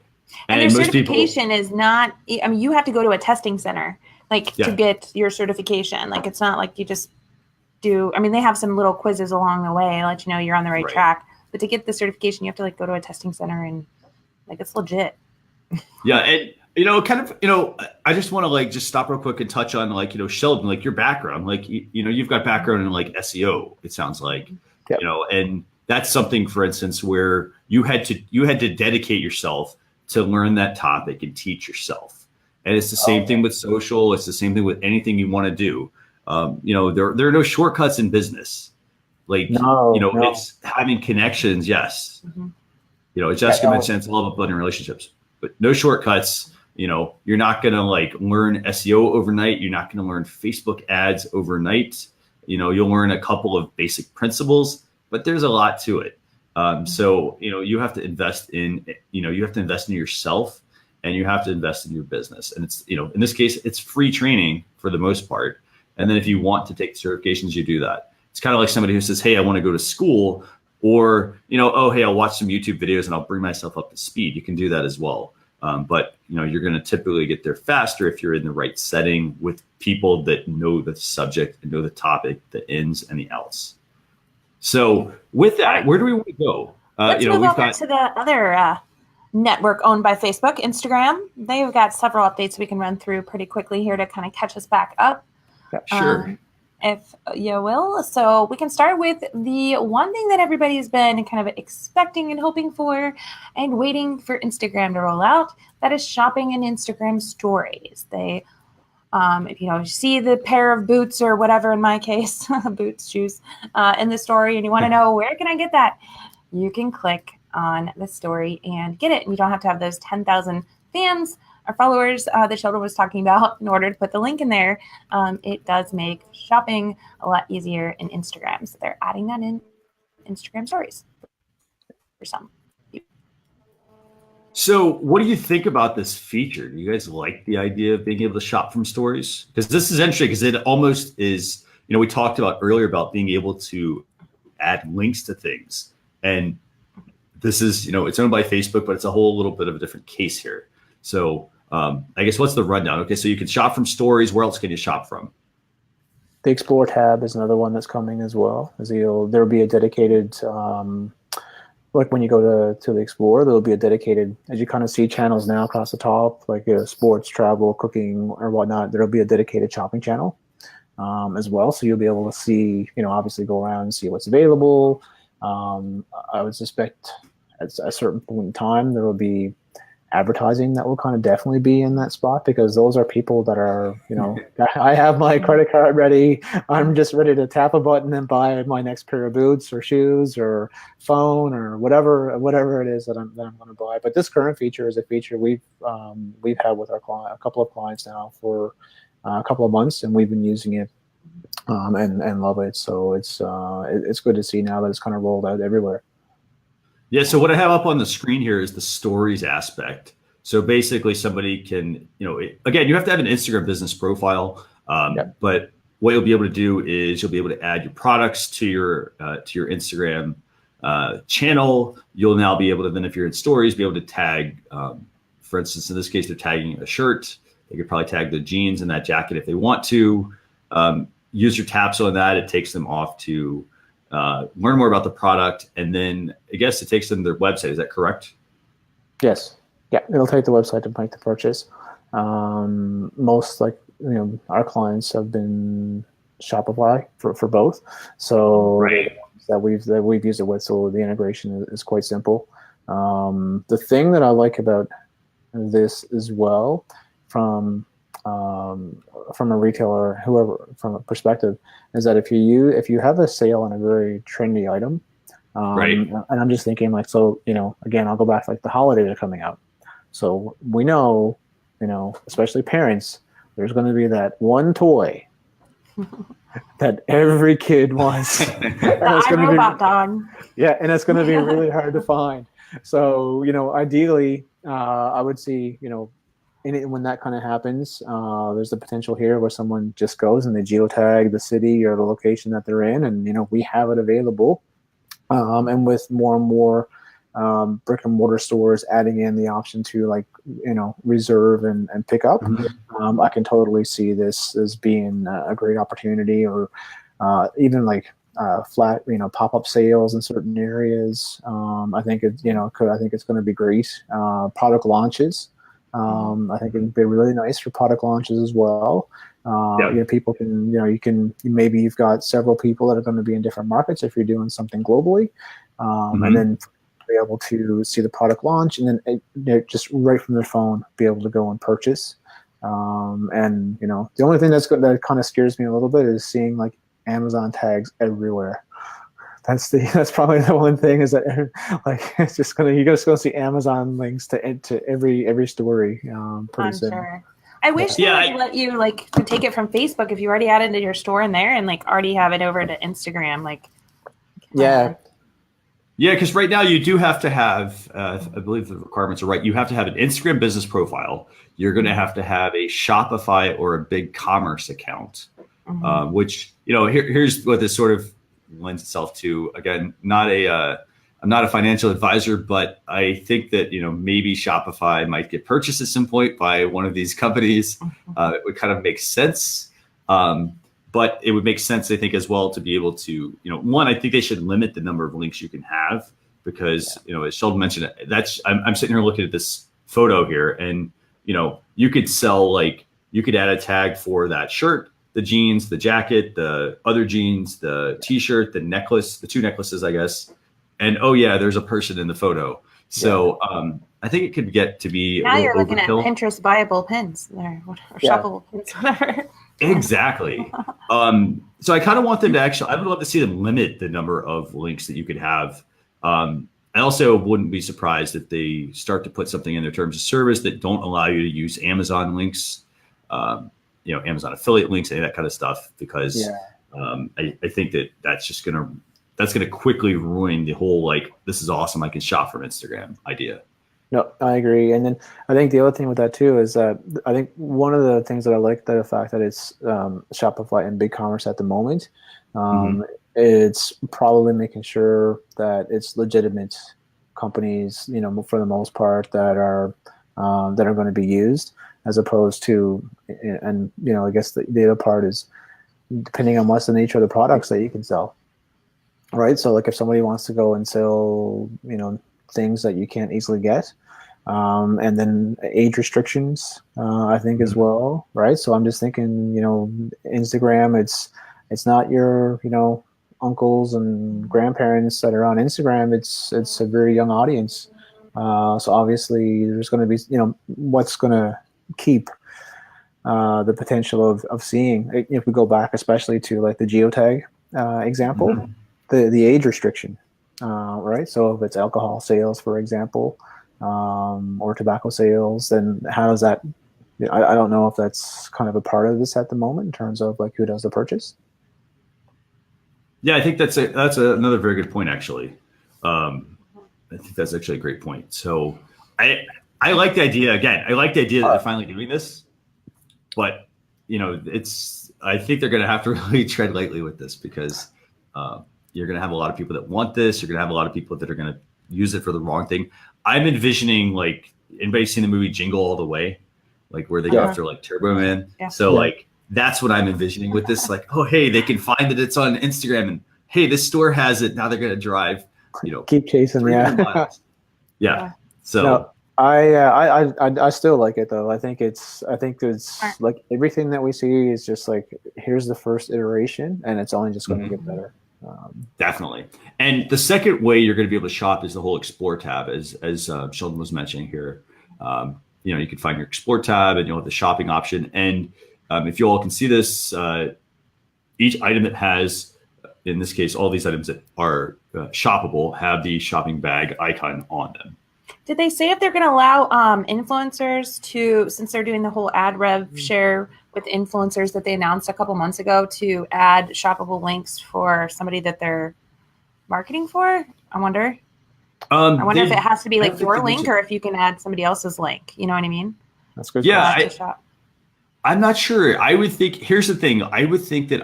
And their certification is not, you have to go to a testing center to get your certification. Like, it's not like you just do, they have some little quizzes along the way, let you know you're on the right track. But to get the certification, you have to go to a testing center and it's legit. Yeah. And, I just want to just stop real quick and touch on Sheldon, your background, you've got background in SEO, it sounds like, and that's something, for instance, where you had to dedicate yourself to learn that topic and teach yourself. And it's the same thing with social. It's the same thing with anything you want to do. There are no shortcuts in business. It's having connections. Yes. Jessica mentioned it's all about building relationships, but no shortcuts. You're not going to learn SEO overnight. You're not going to learn Facebook ads overnight. You'll learn a couple of basic principles, but there's a lot to it. So, you have to invest in, yourself, and you have to invest in your business. And it's, in this case, it's free training for the most part. And then if you want to take certifications, you do that. It's kind of like somebody who says, hey, I want to go to school, or, oh, hey, I'll watch some YouTube videos and I'll bring myself up to speed. You can do that as well. But you're going to typically get there faster if you're in the right setting with people that know the subject and know the topic, the ins and the outs. So with that, where do we want to go? Let's move over to the other network owned by Facebook, Instagram. They've got several updates we can run through pretty quickly here to kind of catch us back up. Yeah, sure. If you will. So we can start with the one thing that everybody's been kind of expecting and hoping for and waiting for Instagram to roll out. That is shopping in Instagram stories. They, if you see the pair of boots or whatever, in my case, boots, shoes, in the story, and you want to know where can I get that, you can click on the story and get it. And you don't have to have those 10,000 fans or followers that Sheldon was talking about in order to put the link in there. It does make shopping a lot easier in Instagram. So they're adding that in Instagram stories for some people. So what do you think about this feature? Do you guys like the idea of being able to shop from stories? Because this is interesting because it almost is, we talked about earlier about being able to add links to things. And this is, it's owned by Facebook, but it's a whole little bit of a different case here. So I guess what's the rundown? Okay, so you can shop from stories. Where else can you shop from? The Explore tab is another one that's coming as well. There'll be a dedicated like when you go to the Explorer, there'll be a dedicated, as you kind of see channels now across the top, like sports, travel, cooking, or whatnot. There'll be a dedicated shopping channel as well. So you'll be able to see, obviously go around and see what's available. I would suspect at a certain point in time there will be advertising that will kind of definitely be in that spot, because those are people that are, I have my credit card ready. I'm just ready to tap a button and buy my next pair of boots or shoes or phone or whatever it is that I'm going to buy. But this current feature is a feature we've had with our client, a couple of clients now for a couple of months, and we've been using it and love it. So it's good to see now that it's kind of rolled out everywhere. Yeah, so what I have up on the screen here is the stories aspect. So basically somebody can, again, you have to have an Instagram business profile, but what you'll be able to do is you'll be able to add your products to your Instagram channel. You'll now be able to, then if you're in stories, be able to tag, for instance, in this case, they're tagging a shirt. They could probably tag the jeans and that jacket if they want to. Use your taps on that. It takes them off to learn more about the product, and then I guess it takes them to their website. Is that correct? Yes. Yeah, it'll take the website to make the purchase. Most our clients have been Shopify for both. So that we've used it with, so the integration is quite simple. The thing that I like about this as well, from a retailer, whoever, from a perspective, is that if you have a sale on a very trendy item, and I'm just thinking again, I'll go back to the holidays are coming out. So we know, especially parents, there's going to be that one toy that every kid wants. And it's going to be dog. Yeah, and it's going to be really hard to find. So, ideally, I would see, when that kind of happens, there's the potential here where someone just goes and they geotag the city or the location that they're in, and we have it available. And with more and more brick and mortar stores adding in the option to reserve and pick up, I can totally see this as being a great opportunity, or even flat pop-up sales in certain areas. I think it's going to be great. Product launches. I think it'd be really nice for product launches as well. People can, maybe you've got several people that are going to be in different markets if you're doing something globally, and then be able to see the product launch, and then just right from their phone be able to go and purchase. And the only thing that kind of scares me a little bit is seeing Amazon tags everywhere. That's probably the one thing, is that it's just you're just going to see Amazon links to every story pretty soon. Sure. I wish they would let you to take it from Facebook if you already added it to your store in there, and already have it over to Instagram. Yeah, because right now you do have to have, I believe the requirements are right. You have to have an Instagram business profile. You're going to have a Shopify or a big commerce account, which here's what this sort of lends itself to. Again, I'm not a financial advisor, but I think that maybe Shopify might get purchased at some point by one of these companies. It would kind of make sense, but it would make sense, I think, as well, to be able to one, I think they should limit the number of links you can have, because as Sheldon mentioned, I'm sitting here looking at this photo here, and you could sell you could add a tag for that shirt, the jeans, the jacket, the other jeans, the t-shirt, the necklace, the two necklaces, I guess. And there's a person in the photo. So I think it could get to be now a you're looking overkill. At Pinterest buyable pins there, or shoppable pins, whatever. Exactly. So I kind of want them to I would love to see them limit the number of links that you could have. I also wouldn't be surprised if they start to put something in their terms of service that don't allow you to use Amazon links, Amazon affiliate links, any of that kind of stuff, because I think that's just going to quickly ruin the whole this is awesome, I can shop from Instagram idea. No, I agree. And then I think the other thing with that too is that I think one of the things that I like, the fact that it's Shopify and BigCommerce at the moment, it's probably making sure that it's legitimate companies, for the most part, that are going to be used, as opposed to, and I guess the other part is depending on what's the nature of the products that you can sell. right? So like if somebody wants to go and sell, things that you can't easily get, and then age restrictions, I think as well, right? So I'm just thinking, Instagram, it's not your, uncles and grandparents that are on Instagram. It's a very young audience. So obviously there's going to be, what's going to keep the potential of seeing, if we go back, especially to like the geotag example, the age restriction, right? So if it's alcohol sales, for example, or tobacco sales, then how does that? I don't know if that's kind of a part of this at the moment in terms of like who does the purchase. Yeah, I think that's another very good point, actually. I think that's actually a great point. So I like the idea. Again, I like the idea that they're finally doing this, but I think they're going to have to really tread lightly with this, because you're going to have a lot of people that want this. You're going to have a lot of people that are going to use it for the wrong thing. I'm envisioning, like, anybody seen the movie Jingle All the Way, like where they go after like Turbo Man. Yeah. So like that's what I'm envisioning with this. Like, oh hey, they can find that it's on Instagram, and hey, this store has it. Now they're going to drive, keep chasing. Yeah. So. No. I still like it though. I think it's like everything that we see is just like, here's the first iteration, and it's only just going to get better. Definitely. And the second way you're going to be able to shop is the whole Explore tab, as Sheldon was mentioning here. You can find your Explore tab, and you'll have the shopping option. And if you all can see this, each item that has, in this case, all these items that are shoppable have the shopping bag icon on them. Did they say if they're going to allow influencers to, since they're doing the whole ad rev share with influencers that they announced a couple months ago, to add shoppable links for somebody that they're marketing for? I wonder. I wonder if it has to be like your link, or if you can add somebody else's link. You know what I mean? That's good. Yeah, I'm not sure. I would think, here's the thing. I would think that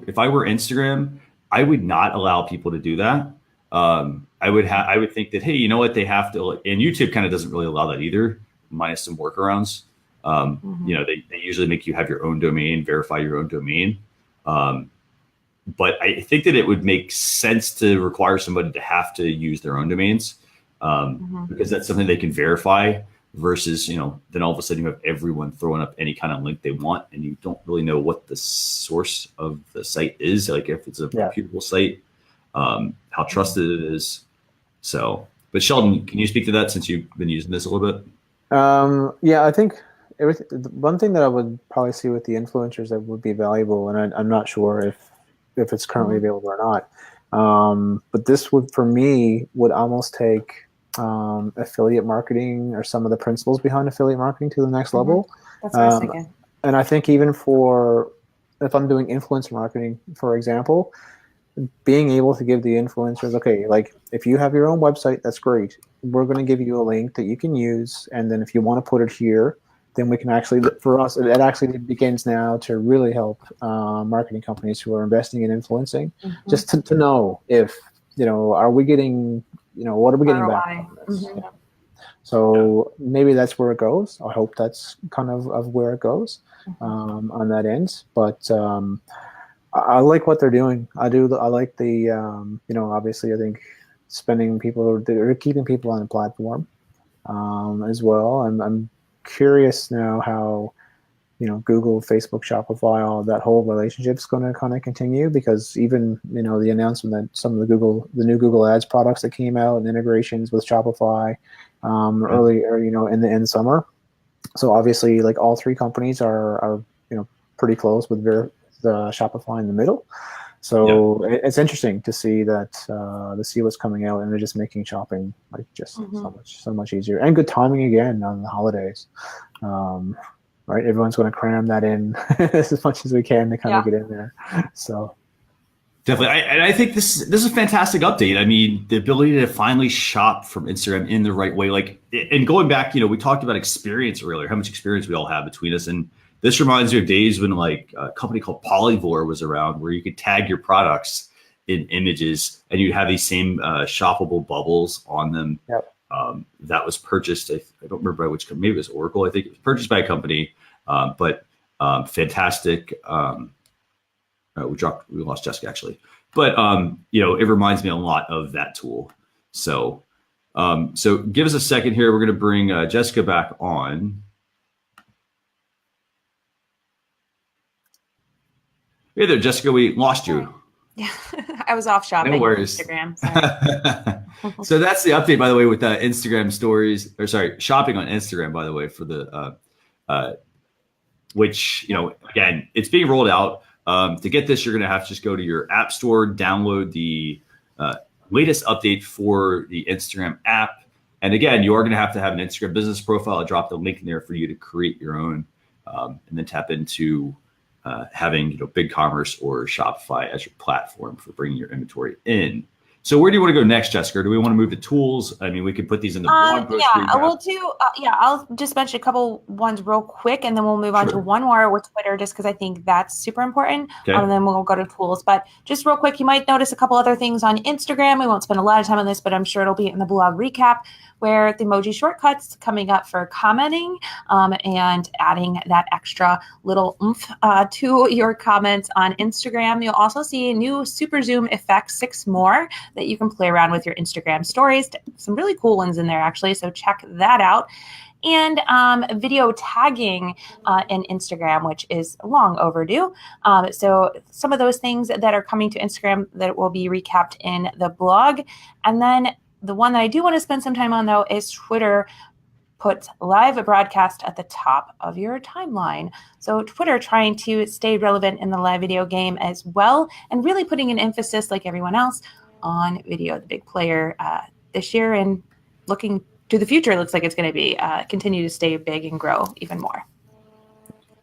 if I were Instagram, I would not allow people to do that. I would think that, hey, you know what, they have to, and YouTube kind of doesn't really allow that either, minus some workarounds. They usually make you have your own domain, verify your own domain. But I think that it would make sense to require somebody to have to use their own domains, because that's something they can verify, versus, then all of a sudden you have everyone throwing up any kind of link they want, and you don't really know what the source of the site is, like if it's a reputable site, how trusted it is. So, but Sheldon, can you speak to that, since you've been using this a little bit? I think one thing that I would probably see with the influencers that would be valuable, and I'm not sure if it's currently available or not, but this would, for me, would almost take affiliate marketing, or some of the principles behind affiliate marketing, to the next level. That's what I was thinking. And I think even if I'm doing influencer marketing, for example, being able to give the influencers, okay, like if you have your own website, that's great. We're going to give you a link that you can use. And then if you want to put it here, then we can actually, for us, it actually begins now to really help marketing companies who are investing in influencing, just to know if, are we getting, what are we getting back from this? Yeah. So maybe that's where it goes. I hope that's kind of where it goes on that end. But I like what they're doing. I like the, obviously I think they're keeping people on the platform as well. I'm curious now how, Google, Facebook, Shopify, all that whole relationship's going to kind of continue, because even, the announcement that some of the new Google Ads products that came out, and integrations with Shopify earlier, in the summer. So obviously, like, all three companies are pretty close, with the Shopify in the middle. So it's interesting to see that, to see what's coming out, and they're just making shopping like just so much easier, and good timing again on the holidays. Right, everyone's going to cram that in as much as we can to kind of get in there. So definitely, I think this is a fantastic update. I mean, the ability to finally shop from Instagram in the right way, like, and going back, we talked about experience earlier, how much experience we all have between us, and this reminds me of days when, like, a company called Polyvore was around, where you could tag your products in images, and you'd have these same shoppable bubbles on them. Yep. That was purchased, I don't remember by which company, maybe it was Oracle. I think it was purchased by a company, but fantastic. We lost Jessica, actually. but it reminds me a lot of that tool. So so give us a second here. We're going to bring Jessica back on. Hey there, Jessica. We lost you. Yeah, I was off shopping. No worries. Instagram. Sorry. So that's the update, by the way, with Instagram stories, or sorry, shopping on Instagram, by the way, for the which, again, it's being rolled out. To get this, you're going to have to just go to your app store, download the latest update for the Instagram app. And again, you are going to have an Instagram business profile. I dropped a link in there for you to create your own, and then tap into having BigCommerce or Shopify as your platform for bringing your inventory in. So where do you want to go next, Jessica? Do we want to move to tools? I mean, we could put these in the blog post. Yeah, we'll do. I'll just mention a couple ones real quick, and then we'll move on to one more with Twitter, just because I think that's super important. Okay. And then we'll go to tools. But just real quick, you might notice a couple other things on Instagram. We won't spend a lot of time on this, but I'm sure it'll be in the blog recap, where the emoji shortcuts coming up for commenting and adding that extra little oomph to your comments on Instagram. You'll also see new super zoom effects, 6 more that you can play around with your Instagram stories. Some really cool ones in there, actually, so check that out. And video tagging in Instagram, which is long overdue. So some of those things that are coming to Instagram that will be recapped in the blog. And then the one that I do want to spend some time on, though, is Twitter puts live broadcast at the top of your timeline. So Twitter trying to stay relevant in the live video game as well, and really putting an emphasis, like everyone else, on video, the big player this year, and looking to the future. It looks like it's going to be continue to stay big and grow even more.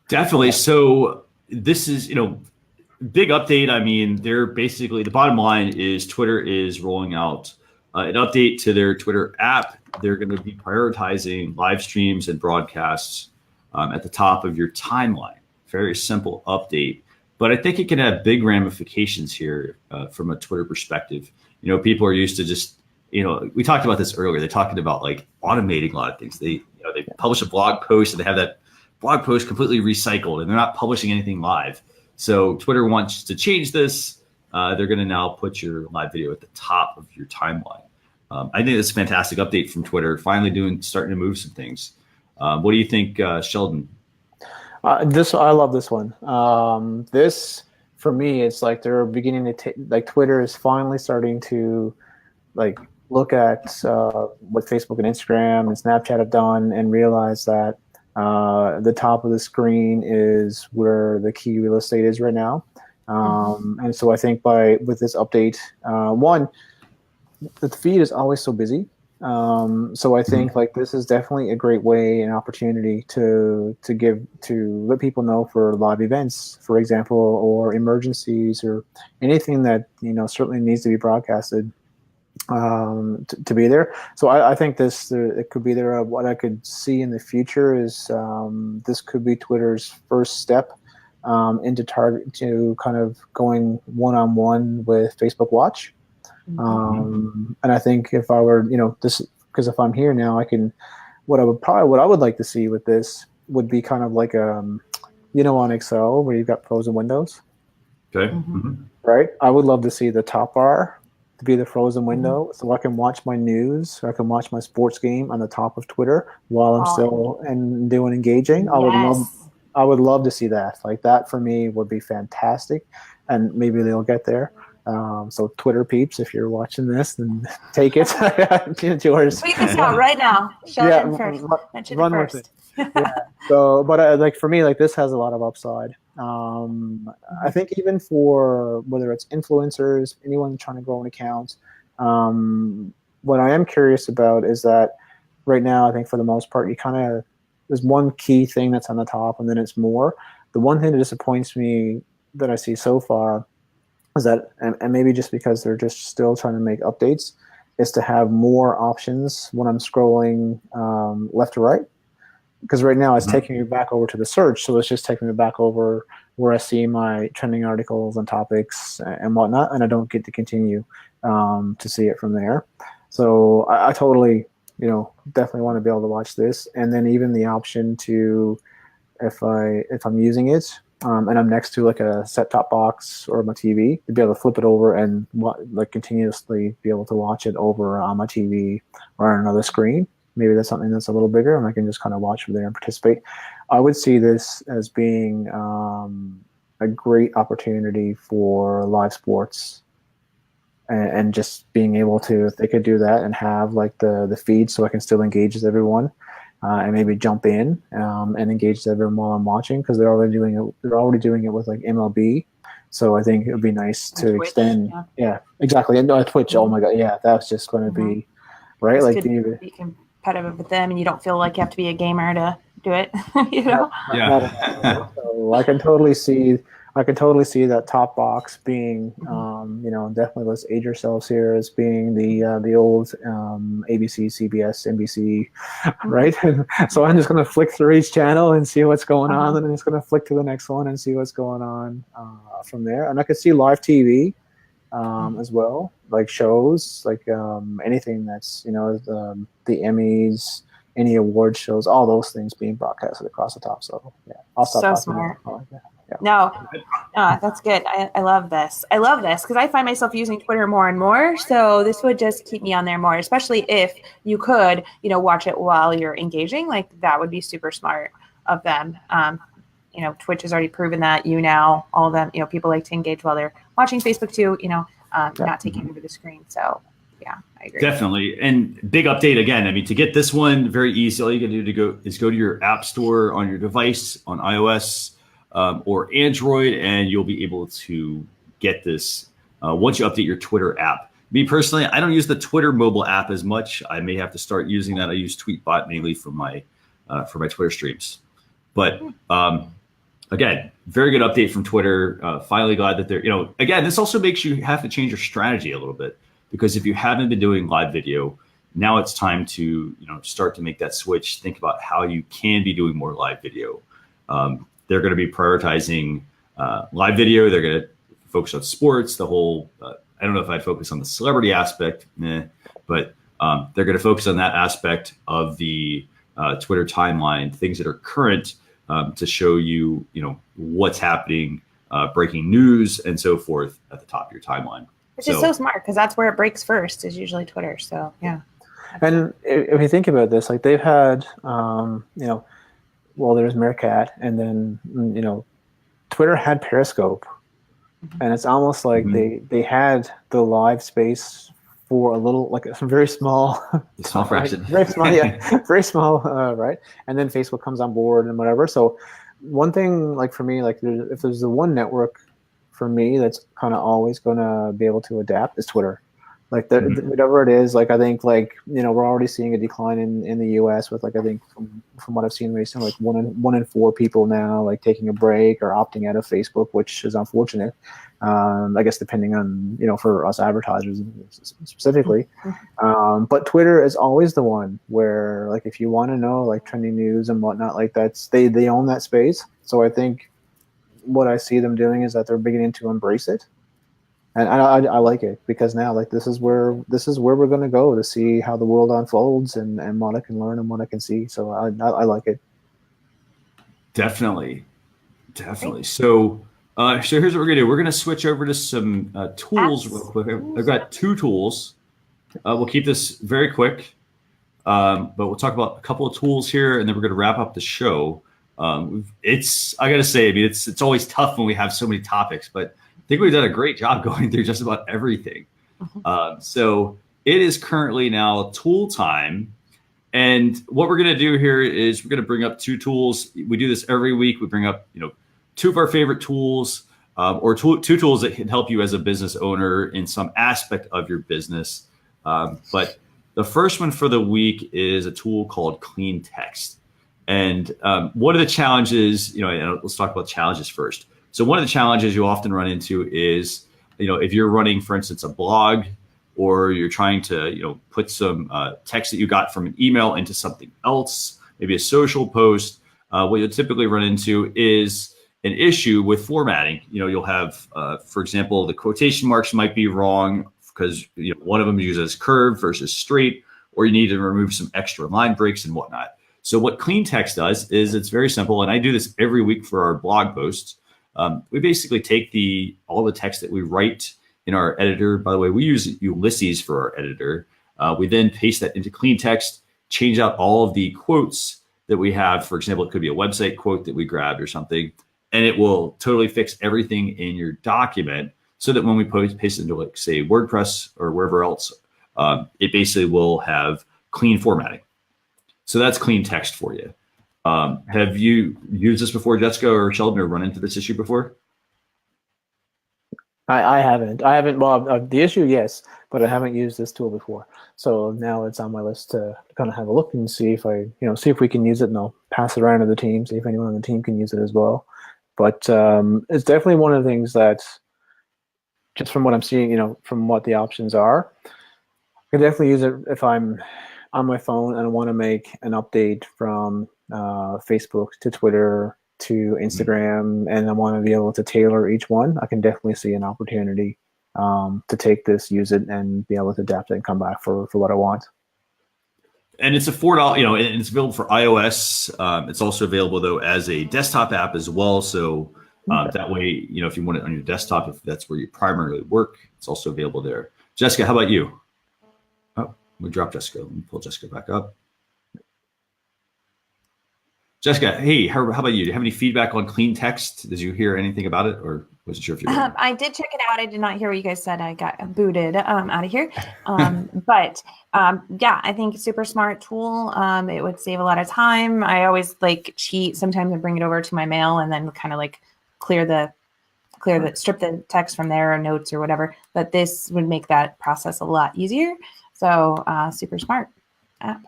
Definitely. So this is, big update. I mean, they're basically, the bottom line is Twitter is rolling out an update to their Twitter app. They're going to be prioritizing live streams and broadcasts at the top of your timeline. Very simple update. But I think it can have big ramifications here from a Twitter perspective. People are used to just, we talked about this earlier. They're talking about like automating a lot of things. They publish a blog post and they have that blog post completely recycled, and they're not publishing anything live. So Twitter wants to change this. They're going to now put your live video at the top of your timeline. I think it's a fantastic update from Twitter. Finally starting to move some things. What do you think, Sheldon? I love this one. This, for me, it's like they're beginning to like Twitter is finally starting to like look at what Facebook and Instagram and Snapchat have done and realize that the top of the screen is where the key real estate is right now. And so I think with this update, one, the feed is always so busy. So I think like this is definitely a great way and opportunity to let people know for live events, for example, or emergencies or anything that certainly needs to be broadcasted to be there. So I think it could be there. What I could see in the future is this could be Twitter's first step into kind of going one-on-one with Facebook Watch. And I think if I were, because if I'm here now, I can, what I would like to see with this would be kind of like, on Excel where you've got frozen windows. Okay. Right. I would love to see the top bar to be the frozen window, so I can watch my news, or I can watch my sports game on the top of Twitter while I'm still doing engaging. I would love to see that. Like that for me would be fantastic, and maybe they'll get there. So Twitter peeps, if you're watching this, then take it. It's yours. Tweet this out right now. Sheldon first. Run with it. Yeah. So, but like for me, like this has a lot of upside. I think even for whether it's influencers, anyone trying to grow an account, what I am curious about is that right now, I think for the most part, there's one key thing that's on the top, and then it's more. The one thing that disappoints me that I see so far is that, and maybe just because they're just still trying to make updates, is to have more options when I'm scrolling left to right. Because right now it's taking me back over to the search, so it's just taking me back over where I see my trending articles and topics and whatnot, and I don't get to continue to see it from there. So I totally, definitely want to be able to watch this, and then even the option to, if I'm using it, and I'm next to like a set-top box or my TV, to be able to flip it over and like continuously be able to watch it over on my TV or on another screen. Maybe that's something that's a little bigger, and I can just kind of watch from there and participate. I would see this as being a great opportunity for live sports, and just being able to, if they could do that and have like the feed, so I can still engage with everyone. And maybe jump in and engage everyone while I'm watching, because they're already doing it. They're already doing it with like MLB, so I think it would be nice to Twitch, extend. Yeah, exactly. And Twitch. Oh my God, yeah, that's just going to be right. This Like could be competitive with them, and you don't feel like you have to be a gamer to do it. Yeah. So I can totally see. That top box being, definitely, let's age ourselves here, as being the old ABC, CBS, NBC, right? So I'm just going to flick through each channel and see what's going on, and I'm just going to flick to the next one and see what's going on from there. And I could see live TV as well, like shows, like anything that's, the Emmys, any award shows, all those things being broadcasted across the top. So yeah, I'll stop. So smart. Yeah. No, that's good. I love this. I love this because I find myself using Twitter more and more. So this would just keep me on there more, especially if you could, watch it while you're engaging. Like that would be super smart of them. Twitch has already proven that. All of them, people like to engage while they're watching. Facebook too, not taking over the screen. So yeah, I agree. Definitely. And big update again. I mean, to get this one, very easy. All you can do go to your app store on your device on iOS or Android, and you'll be able to get this once you update your Twitter app. Me personally, I don't use the Twitter mobile app as much. I may have to start using that. I use Tweetbot mainly for my Twitter streams. But again, very good update from Twitter. Finally glad that they're, again, this also makes you have to change your strategy a little bit, because if you haven't been doing live video, now it's time to, start to make that switch. Think about how you can be doing more live video. They're going to be prioritizing live video. They're going to focus on sports, the whole, I don't know if I'd focus on the celebrity aspect, but they're going to focus on that aspect of the Twitter timeline, things that are current, to show you, what's happening, breaking news and so forth at the top of your timeline. Which is so smart, because that's where it breaks first, is usually Twitter. So yeah. And if you think about this, like they've had, there's Meerkat, and then, Twitter had Periscope, and it's almost like they had the live space for a little, like a very small, fraction, very small, yeah, very small, right? And then Facebook comes on board and whatever. So one thing, like for me, like if there's the one network for me that's kind of always going to be able to adapt, is Twitter. Like whatever it is, like I think, like we're already seeing a decline in the U.S. with, like, I think from what I've seen recently, like one in four people now like taking a break or opting out of Facebook, which is unfortunate. I guess depending on for us advertisers specifically, but Twitter is always the one where, like, if you want to know like trending news and whatnot, like that's they own that space. So I think what I see them doing is that they're beginning to embrace it. And I like it, because now, like, this is where we're going to go to see how the world unfolds and what I can learn and what I can see. So I like it. Definitely. So here's what we're going to do. We're going to switch over to some tools real quick. I've got two tools. We'll keep this very quick, but we'll talk about a couple of tools here, and then we're going to wrap up the show. I got to say, I mean, it's always tough when we have so many topics, but I think we've done a great job going through just about everything. So it is currently now tool time. And what we're going to do here is we're going to bring up two tools. We do this every week. We bring up, two of our favorite tools, or two tools that can help you as a business owner in some aspect of your business. But the first one for the week is a tool called Clean Text. And one of the challenges, let's talk about challenges first. So one of the challenges you often run into is, if you're running, for instance, a blog, or you're trying to, put some text that you got from an email into something else, maybe a social post, what you'll typically run into is an issue with formatting. You'll have, for example, the quotation marks might be wrong because one of them uses curved versus straight, or you need to remove some extra line breaks and whatnot. So what Clean Text does is it's very simple, and I do this every week for our blog posts. We basically take all the text that we write in our editor. By the way, we use Ulysses for our editor. We then paste that into clean text, change out all of the quotes that we have. For example, it could be a website quote that we grabbed or something, and it will totally fix everything in your document so that when we paste it into, like, say, WordPress or wherever else, it basically will have clean formatting. So that's clean text for you. Have you used this before, Jessica or Sheldon, or run into this issue before? I haven't. Well, the issue, yes, but I haven't used this tool before. So now it's on my list to kind of have a look and see if see if we can use it, and I'll pass it around to the team, see if anyone on the team can use it as well. But it's definitely one of the things that, just from what I'm seeing, from what the options are, I can definitely use it if I'm on my phone and I want to make an update from Facebook to Twitter to Instagram, and I want to be able to tailor each one. I can definitely see an opportunity to take this, use it, and be able to adapt it and come back for what I want. And it's a $4, and it's available for iOS. It's also available, though, as a desktop app as well. So that way, if you want it on your desktop, if that's where you primarily work, it's also available there. Jessica, how about you? Oh, we dropped Jessica. Let me pull Jessica back up. Jessica, hey, how about you? Do you have any feedback on clean text? Did you hear anything about it, or wasn't sure if you were? I did check it out. I did not hear what you guys said. I got booted out of here. But yeah, I think super smart tool. It would save a lot of time. I always cheat sometimes and bring it over to my mail and then kind of strip the text from there, or notes or whatever. But this would make that process a lot easier. So super smart app.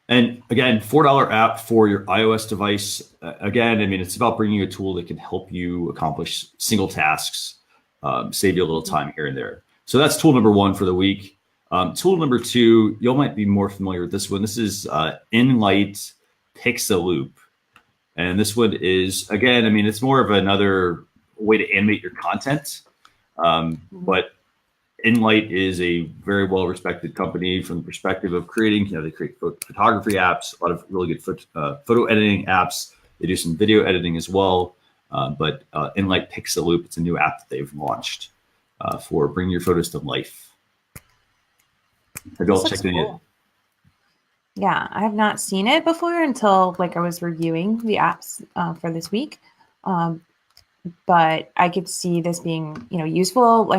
And again, $4 app for your iOS device. Again, it's about bringing a tool that can help you accomplish single tasks, save you a little time here and there. So that's tool number one for the week. Tool number two, you might be more familiar with this one. This is Enlight Pixaloop. And this one is, again, it's more of another way to animate your content. But Enlight is a very well-respected company from the perspective of creating, they create photography apps, a lot of really good photo editing apps. They do some video editing as well. But Enlight Pixaloop, it's a new app that they've launched for bringing your photos to life. Have you all checked it in? Yeah, I have not seen it before until I was reviewing the apps for this week. But I could see this being, useful.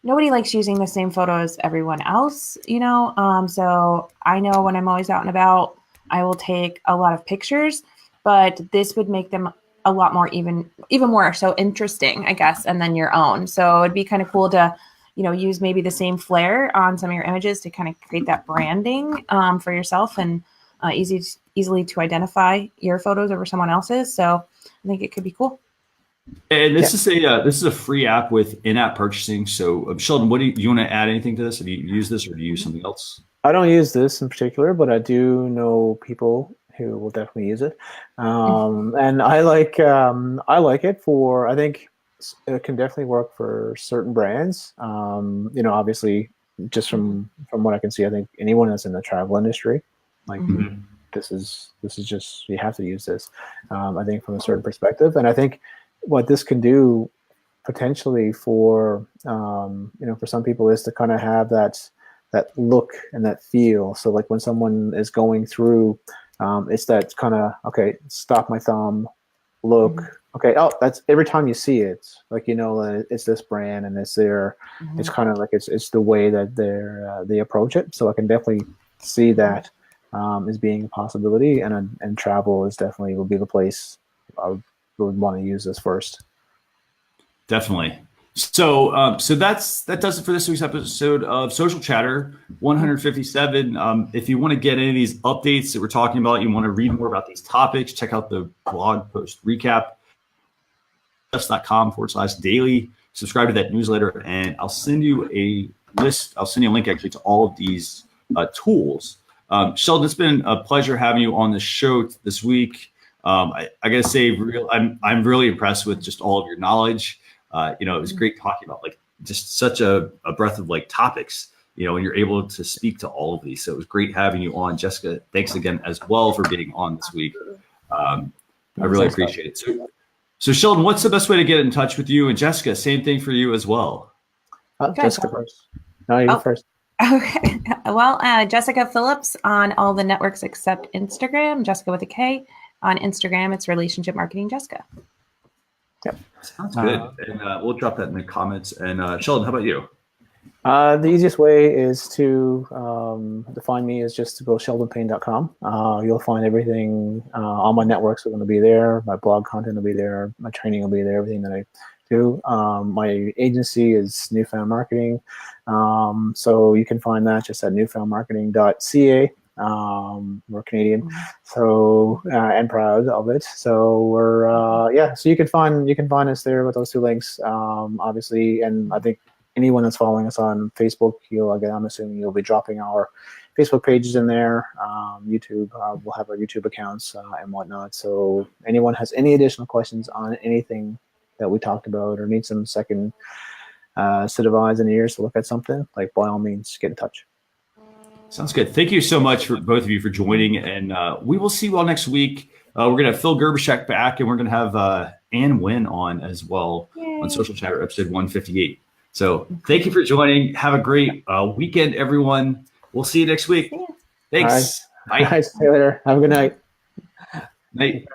Nobody likes using the same photo as everyone else, so I know when I'm always out and about, I will take a lot of pictures, but this would make them a lot more, even more so interesting, I guess, and then your own. So it'd be kind of cool to, use maybe the same flair on some of your images to kind of create that branding for yourself, and easily to identify your photos over someone else's. So I think it could be cool. And this is a free app with in-app purchasing. So Sheldon, do you want to add anything to this? Have you used this, or do you use something else? I don't use this in particular, but I do know people who will definitely use it. And I like it for, I think it can definitely work for certain brands. Obviously, just from what I can see, I think anyone that's in the travel industry, this is just, you have to use this. I think from a certain perspective, and I think what this can do potentially for for some people is to kind of have that look and that feel. So when someone is going through, it's that kind of, okay, stop my thumb, look, okay, oh, that's every time you see it, it's this brand and it's their, it's kind of it's the way that they approach it. So I can definitely see that as being a possibility, and travel is definitely will be the place I would want to use this first. Definitely. So that does it for this week's episode of Social Chatter 157. If you want to get any of these updates that we're talking about, you want to read more about these topics, check out the blog post recap, just.com/daily. Subscribe to that newsletter, and I'll send you a list. I'll send you a link actually to all of these tools. Sheldon, it's been a pleasure having you on the show this week. I gotta say, I'm really impressed with just all of your knowledge. It was great talking about just such a breadth of topics, and you're able to speak to all of these. So it was great having you on. Jessica, thanks again as well for being on this week. I really appreciate it. So Sheldon, what's the best way to get in touch with you? And Jessica, same thing for you as well. Jessica first. No, you first. Okay. Well, Jessica Phillips on all the networks except Instagram. Jessica with a K. On Instagram, it's Relationship Marketing Jessica. Yep. Sounds good. And we'll drop that in the comments. And Sheldon, how about you? The easiest way is to find me is just to go sheldonpayne.com. You'll find everything. All my networks are going to be there. My blog content will be there. My training will be there. Everything that I do. My agency is Newfound Marketing. So you can find that just at newfoundmarketing.ca. We're Canadian, so and proud of it. So we're so you can find us there with those two links. Obviously, and I think anyone that's following us on Facebook, I'm assuming you'll be dropping our Facebook pages in there. YouTube, we'll have our YouTube accounts and whatnot. So anyone has any additional questions on anything that we talked about or need some second set of eyes and ears to look at something, like by all means, get in touch. Sounds good. Thank you so much for both of you for joining, and we will see you all next week. We're going to have Phil Gerbyshak back, and we're going to have Ann Wynn on as well. Yay. On Social Chatter episode 158. So thank you for joining. Have a great weekend, everyone. We'll see you next week. Thanks. All right. Bye. All right, see you later. Have a good night. Night.